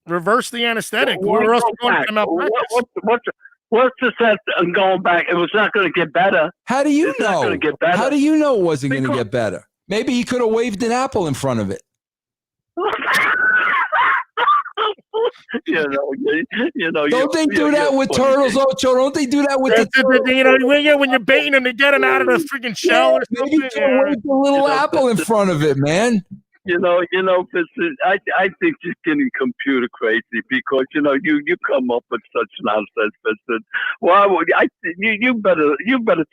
Reverse the anesthetic. Where else are we going to malpractice? What's the sense of going back? It was not going to get better. How do you know? How do you know it wasn't going to get better? Maybe he could have waved an apple in front of it. Don't they do that with turtles, Ocho? Don't they do that with the turtles? When you're baiting them to get them out of the freaking shell or something. Maybe wave a little apple in front of it, man. I think you're getting computer crazy because you come up with such nonsense, Vincent. Why would you better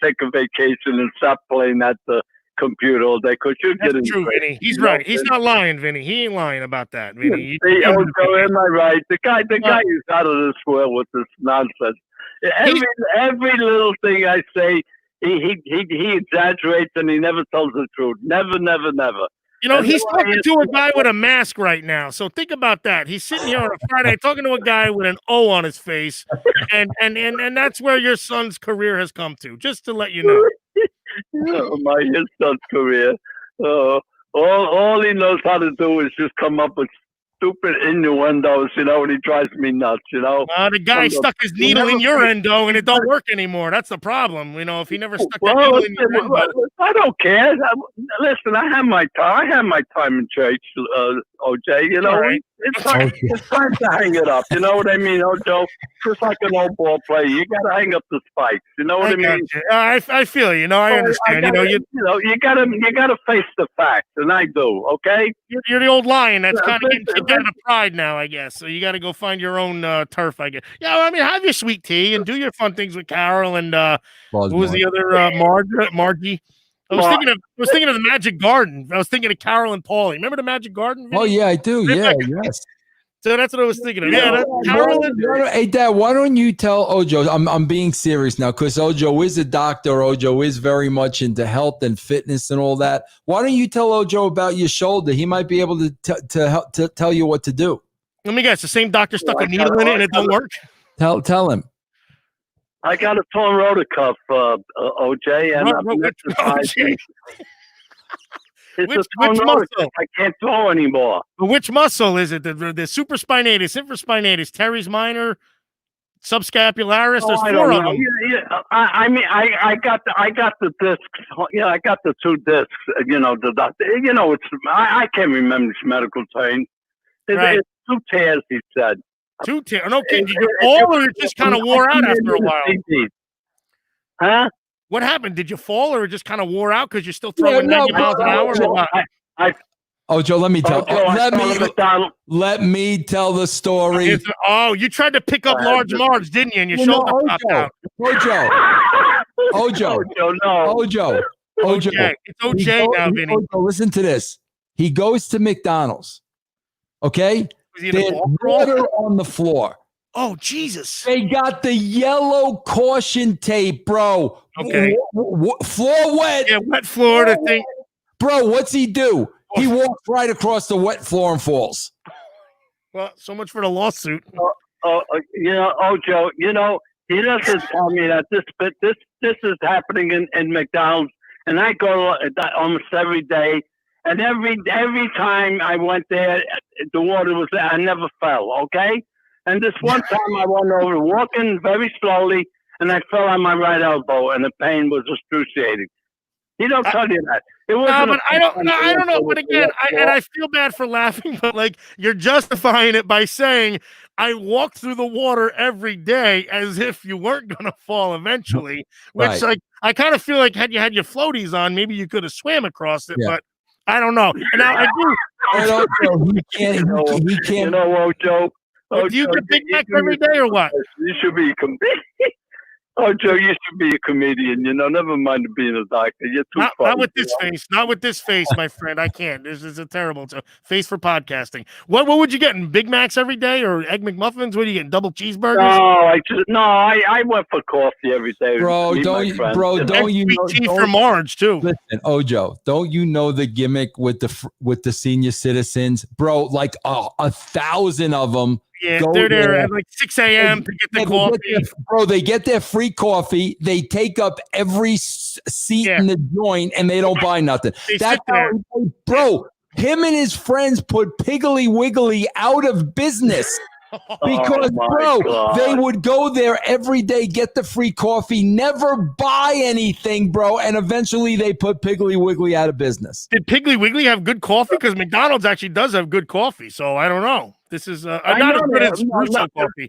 take a vacation and stop playing at the computer all day because you're getting true, crazy. Vinny. He's right. He's not lying, Vinny. He ain't lying about that, Vinny. Am I right? The guy is out of this world with this nonsense. Every little thing I say, he exaggerates and he never tells the truth. Never. You know, And he's so talking to a guy with a mask right now. So think about that. He's sitting here on a Friday talking to a guy with an O on his face, and that's where your son's career has come to. Just to let you know. His son's career. All he knows how to do is just come up with stupid innuendos, when he drives me nuts, The guy stuck his needle in your endo, and it don't work anymore. That's the problem. If he never stuck that needle in your endo. I don't care. Listen, I have my time. I have my time in church, OJ. Right. It's time to hang it up. You know what I mean, Ojo? Just like an old ball player, you got to hang up the spikes. You know what I mean? I feel you. I understand. You gotta face the facts, and I do. Okay. You're the old lion that's kind of getting kicked out of pride now, I guess. So you got to go find your own turf, I guess. Yeah, I mean, have your sweet tea and do your fun things with Carol and who was the other Margie? I was thinking of the Magic Garden. I was thinking of Carol and Paulie. Remember the Magic Garden? Oh yeah, I do. Yeah, yes. So that's what I was thinking of. Yeah, Carol and hey Dad, why don't you tell Ojo? I'm being serious now because Ojo is a doctor. Ojo is very much into health and fitness and all that. Why don't you tell Ojo about your shoulder? He might be able to help to tell you what to do. Let me guess. The same doctor stuck a needle in it and it don't work. Tell him. I got a torn rotor cuff, OJ, and Which muscle? I can't throw anymore. Which muscle is it? The supraspinatus, infraspinatus, teres minor, subscapularis. There's four of them. Yeah. I got the discs. Yeah, I got the two discs. The doctor. I can't remember this medical term. It's two tears. He said. 2 tears. Okay, did you fall or it just kind of wore out after a while? Huh? What happened? Did you fall or it just kind of wore out because you're still throwing 90 miles an hour? Ojo, let me tell. Let me tell the story. You tried to pick up large Marge, didn't you? And your shoulder popped out. Ojo, it's OJ now, Vinny. Ojo, listen to this. He goes to McDonald's. Okay. There's water on the floor. Oh, Jesus. They got the yellow caution tape, bro. Okay. Floor wet. Yeah, wet floor. The thing. Bro, what's he do? He walks right across the wet floor and falls. Well, so much for the lawsuit. Ojo, he doesn't tell me that this is happening in McDonald's, and I go almost every day. And every time I went there, the water was there. I never fell, okay? And this one time I went over walking very slowly, and I fell on my right elbow, and the pain was excruciating. He don't tell you that. It wasn't. I don't know. But again, I feel bad for laughing, but like you're justifying it by saying I walk through the water every day as if you weren't gonna fall eventually. Which I kind of feel like had you had your floaties on, maybe you could have swam across it, but. I don't know. And now I do. He can't. Ojo. Do you get Big Mac every day or what? You should be a comedian. Ojo, you should be a comedian. Never mind being a doctor. You're too funny. Not with this face. Not with this face, my friend. I can't. This is a terrible face for podcasting. What would you get in Big Macs every day or Egg McMuffins? What are you getting? Double cheeseburgers? I went for coffee every day. Bro, don't you know? Tea for Marge too. Listen, Ojo, don't you know the gimmick with the senior citizens, bro? Like 1,000 of them. Yeah, they're there at like 6 a.m. to get the coffee. They get their free coffee. They take up every seat in the joint, and they don't buy nothing. That's how, bro. Him and his friends put Piggly Wiggly out of business. Because, they would go there every day, get the free coffee, never buy anything, bro. And eventually they put Piggly Wiggly out of business. Did Piggly Wiggly have good coffee? Because McDonald's actually does have good coffee. So I don't know. This is not as good as Russo coffee.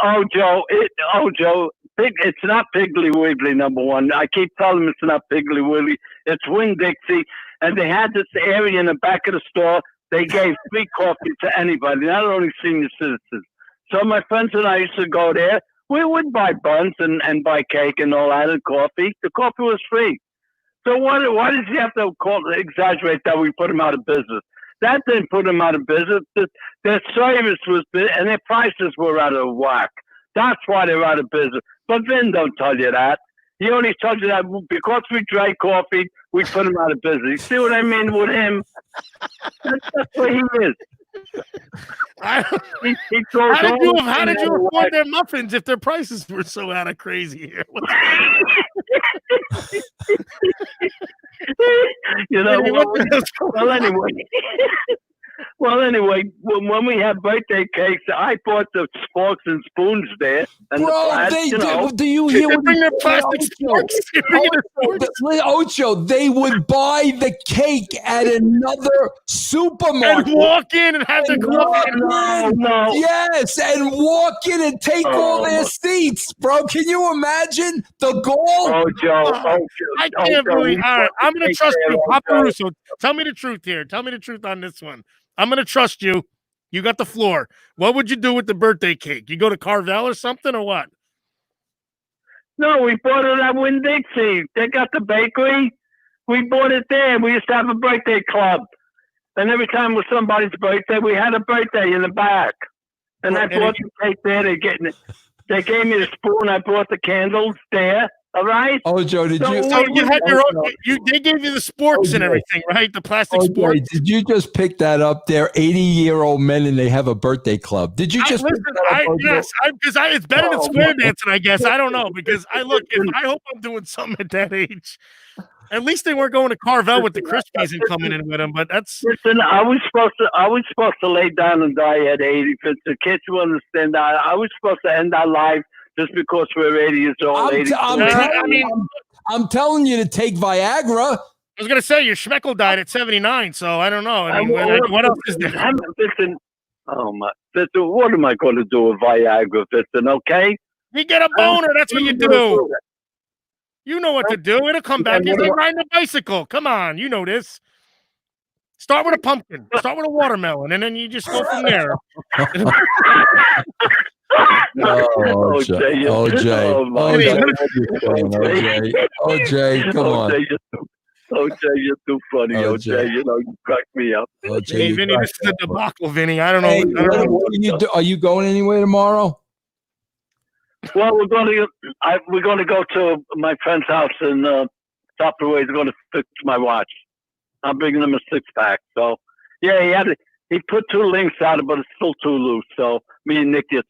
Ojo, it's not Piggly Wiggly, number one. I keep telling them it's not Piggly Wiggly. It's Winn-Dixie. And they had this area in the back of the store. They gave free coffee to anybody, not only senior citizens. So my friends and I used to go there. We would buy buns and buy cake and all that and coffee. The coffee was free. So why does he have to exaggerate that we put him out of business? That didn't put them out of business. Their service was, and their prices were out of whack. That's why they're out of business. But Vin don't tell you that. He only told you that because we drank coffee, we put him out of business. You see what I mean with him? That's what he is. How did you afford their muffins if their prices were so out of crazy here? You know, well, anyway, when we had birthday cakes, I bought the forks and spoons there. And Bro, do you hear what bring their plastic sporks? Ocho, they would buy the cake at another supermarket. And walk in and have their coffee. No. Yes, and walk in and take all their seats, bro. Can you imagine the goal? Ocho, I can't believe. All right, I'm going to trust you, Papa Russo. Tell me the truth here. Tell me the truth on this one. I'm going to trust you. You got the floor. What would you do with the birthday cake? You go to Carvel or something or what? No, we bought it at Winn-Dixie. They got the bakery. We bought it there. We used to have a birthday club. And every time it was somebody's birthday, we had a birthday in the back. And I bought the cake there. They gave me the spoon. I brought the candles there. All right. Ocho, did you? So you had your own. They gave you the sporks and everything, right? The plastic sporks. Did you just pick that up? They're 80-year-old men and they have a birthday club. Did you just? Yes, because it's better than square dancing, I guess. I don't know because I hope I'm doing something at that age. At least they weren't going to Carvel with the Krispies and coming in with them. But that's listen. I was supposed to lay down and die at 80. Because the kids will understand that I was supposed to end our life. Just because we're 80 years old. I'm telling you to take Viagra. I was going to say, your Schmeckel died at 79, so I don't know. I mean, what else is there? Listen, what am I going to do with Viagra, Listen, okay? You get a boner. That's what you do. You know what to do. It'll come back. It's like riding a bicycle. Come on. You know this. Start with a pumpkin. Start with a watermelon, and then you just go from there. OJ, come on. OJ, you're too funny, OJ. You know, you crack me up. Hey, Vinny, this is a debacle, Vinny. I don't know. Hey, are you going anywhere tomorrow? Well, we're going to go to my friend's house in top of the way. He's going to fix my watch. I'm bringing him a 6-pack. So, yeah, he put 2 links out, but it's still too loose. So me and Nicky are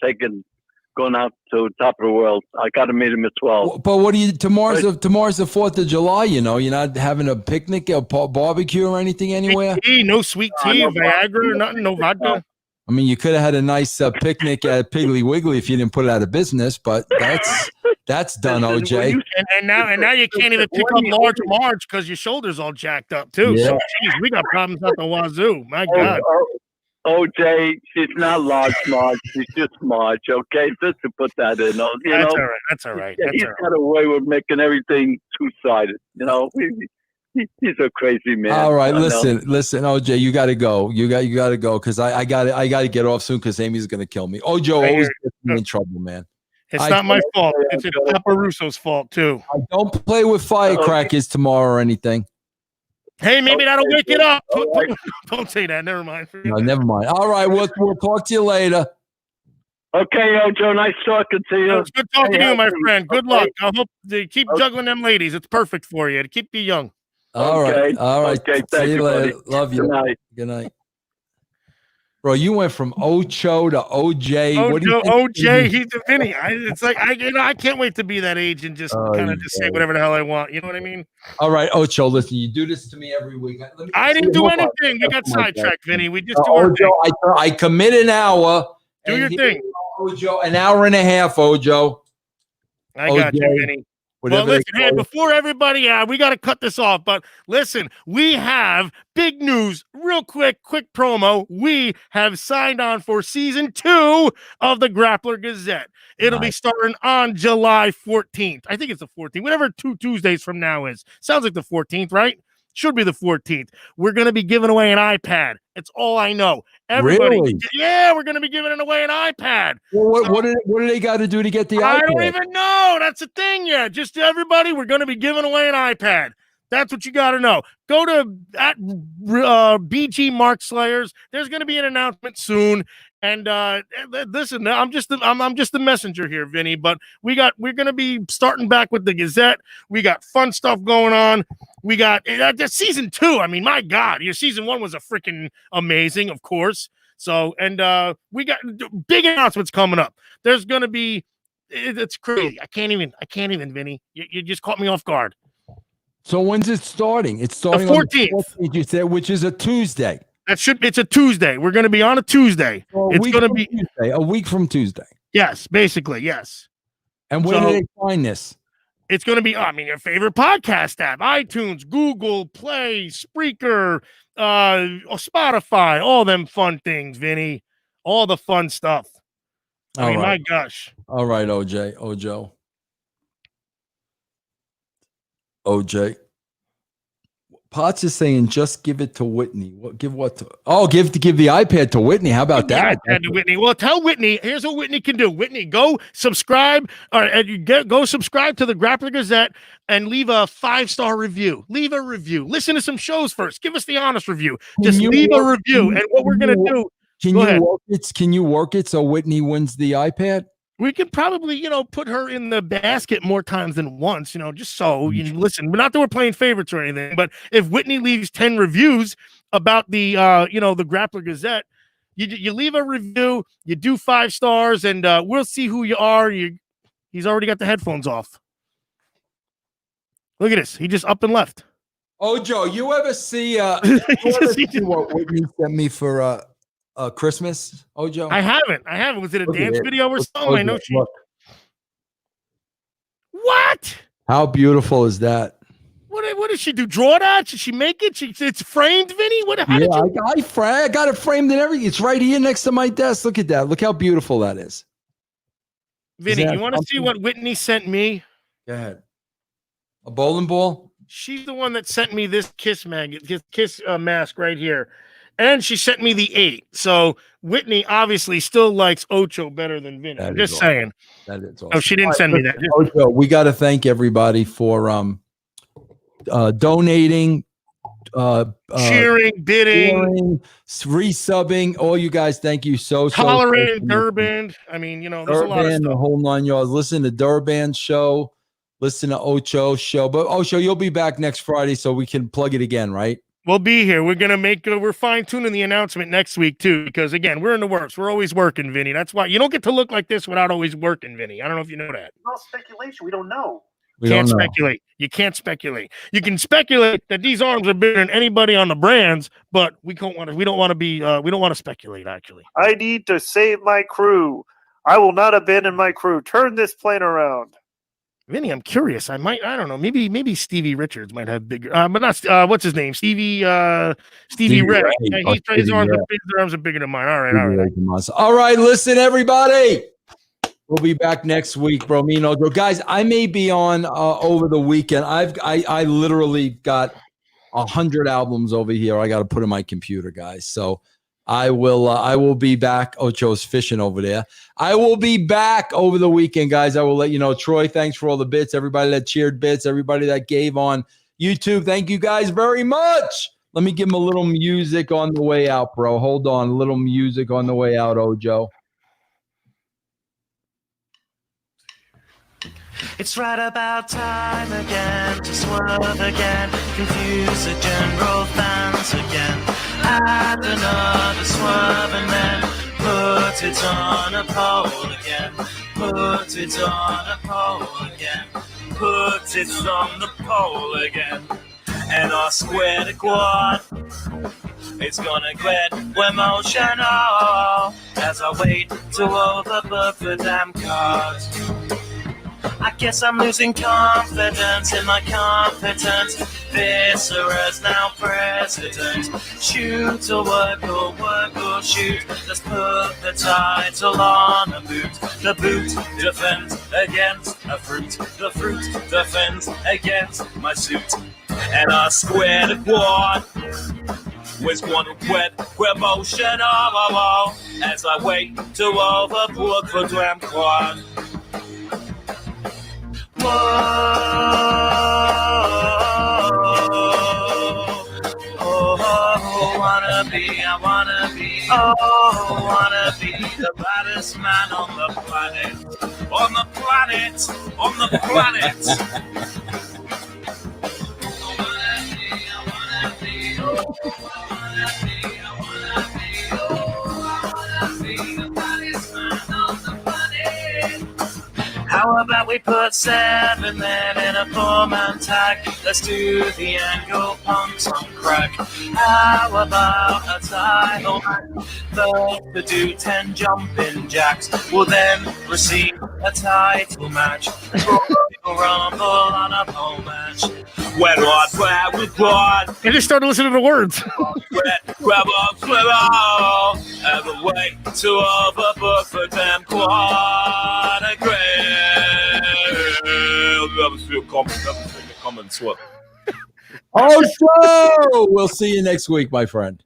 going out to top of the world. I got to meet him at 12. But what do you? Tomorrow's the 4th of July. You know, you're not having a picnic, a barbecue, or anything anywhere. No sweet tea, no Viagra, nothing, no vodka. I mean, you could have had a nice picnic at Piggly Wiggly if you didn't put it out of business. But that's done, OJ. And now you can't even pick up large Marge because your shoulder's all jacked up too. Yeah. So, geez, we got problems at the wazoo. My God. OJ, she's not large Marge. She's just Marge, okay? Just to put that in. All right. That's all right. He's got a way with making everything two-sided. You know, he's a crazy man. All right, listen, OJ, you got to go. You got to go because I got to get off soon because Amy's going to kill me. Ojo always gets me in trouble, man. It's not my fault. It's Papa Russo's fault too. I don't play with firecrackers tomorrow or anything. Hey, maybe that'll wake it up. Don't say that. Never mind. No, never mind. All right, we'll talk to you later. Okay, Ojo, nice talking to you. It's good talking to you, my friend. Good luck. I hope you keep juggling them ladies. It's perfect for you to keep you young. All right. Okay, see you later. buddy. Love you. Good night. Bro, you went from Ocho to OJ. What do you think? OJ, he's a Vinny. It's like I can't wait to be that age and just kind of just say whatever the hell I want. You know what I mean? All right, Ocho. Listen, you do this to me every week. I didn't do anything. We got sidetracked, Vinny. We just do our thing. I commit an hour. Do your thing, Ojo. An hour and a half, Ojo. I got you, Vinny. Well, listen, hey, before everybody, we got to cut this off. But listen, we have big news. Real quick promo. We have signed on for season 2 of the Grappler Gazette. It'll be starting on July 14th. I think it's the 14th. Whatever 2 Tuesdays from now is. Sounds like the 14th, right? Should be the 14th. We're going to be giving away an iPad. It's all I know. Everybody, really? Yeah, we're going to be giving away an iPad. Well, what do they got to do to get the iPad? I don't even know. That's the thing yet. Just everybody, we're going to be giving away an iPad. That's what you got to know. Go to BG Mark Slayers. There's going to be an announcement soon. And listen, I'm just the messenger here, Vinny. But we're gonna be starting back with the Gazette. We got fun stuff going on. We got season 2. I mean, my God, your season 1 was a freaking amazing, of course. So, and we got big announcements coming up. There's gonna be, it's crazy. I can't even, Vinny. You just caught me off guard. So when's it starting? It's starting the 14th. On the 14th, you said, which is a Tuesday. It's a Tuesday. We're going to be on a Tuesday. So it's going to be Tuesday, a week from Tuesday. Yes, basically, yes. And where do they find this? It's going to be, your favorite podcast app, iTunes, Google Play, Spreaker, Spotify, all them fun things, Vinny. All the fun stuff. My gosh. All right, Ojo. Potts is saying just give it to Whitney. Give the iPad to Whitney. How about that? iPad to Whitney. Well, tell Whitney. Here's what Whitney can do. Whitney, go subscribe, go subscribe to the Grappler Gazette and leave a 5-star review. Leave a review. Listen to some shows first. Give us the honest review. Just leave a review. And what we're gonna do? Can you work it so Whitney wins the iPad? We could probably, put her in the basket more times than once, just so you listen. Not that we're playing favorites or anything, but if Whitney leaves 10 reviews about the, the Grappler Gazette, you leave a review, you do 5 stars, and we'll see who you are. He's already got the headphones off. Look at this. He just up and left. Ojo, you ever see what Whitney sent me for Christmas, Ojo? I haven't. Was it a dance video or something? I know she. What? How beautiful is that? What did she do? Draw that? Did she make it? It's framed, Vinny. I got it framed and everything. It's right here next to my desk. Look at that. Look how beautiful that is. Vinny, you want to see what Whitney sent me? Go ahead. A bowling ball? She's the one that sent me this Kiss mask right here. And she sent me the 8. So Whitney obviously still likes Ocho better than Vinny. I'm just saying. That is awesome. Oh, she didn't send me that. Ocho, we got to thank everybody for donating, cheering, bidding, resubbing. All you guys, thank you so tolerating Durband. I mean, there's a lot of stuff. The whole 9 yards. Listen to Durband show. Listen to Ocho show. But Ocho, you'll be back next Friday, so we can plug it again, right? We'll be here. We're going to we're fine-tuning the announcement next week, too, because, again, we're in the works. We're always working, Vinny. That's why you don't get to look like this without always working, Vinny. I don't know if you know that. It's all speculation. We don't know. You can't speculate. You can't speculate. You can speculate that these arms are bigger than anybody on the brands, but we don't want to speculate, actually. I need to save my crew. I will not abandon my crew. Turn this plane around. Vinny, I'm curious. I don't know. Maybe Stevie Richards might have bigger, but not what's his name? Stevie Ray. His arms are bigger than mine. All right. All right. Listen, everybody. We'll be back next week, bro. Me and Ojo. Guys, I may be on over the weekend. I literally got 100 albums over here. I got to put in my computer, guys. So I will be back. Ocho's fishing over there. I will be back over the weekend, guys. I will let you know. Troy, thanks for all the bits. Everybody that cheered bits. Everybody that gave on YouTube. Thank you guys very much. Let me give him a little music on the way out, bro. Hold on. A little music on the way out, Ojo. It's right about time again to swerve again, confuse the general fans again. Add another swerve and then put it on a pole again. Put it on a pole again. Put it on the pole again. And our square to quad, it's gonna get emotional as I wait to overbook the damn cards. I guess I'm losing confidence in my competence. Viscera's now president. Shoot or work or shoot. Let's put the title on a boot. The boot defends against a fruit. The fruit defends against my suit. And I square the quad with one wet emotion as I wait to overbook the damn quad. Whoa, I wanna be, the baddest man on the planet. On the planet. On the planet. How about we put 7 men in a poor man tag? Let's do the angle punks on crack. How about a title match? First to do 10 jumping jacks will then receive a title match. Royal Rumble on a pole match. When I grab with blood, I just started listening to the words. grab up, swivel, and the way to overbook for damn quad a grail. Never feel common, swap. Ocho! We'll see you next week, my friend.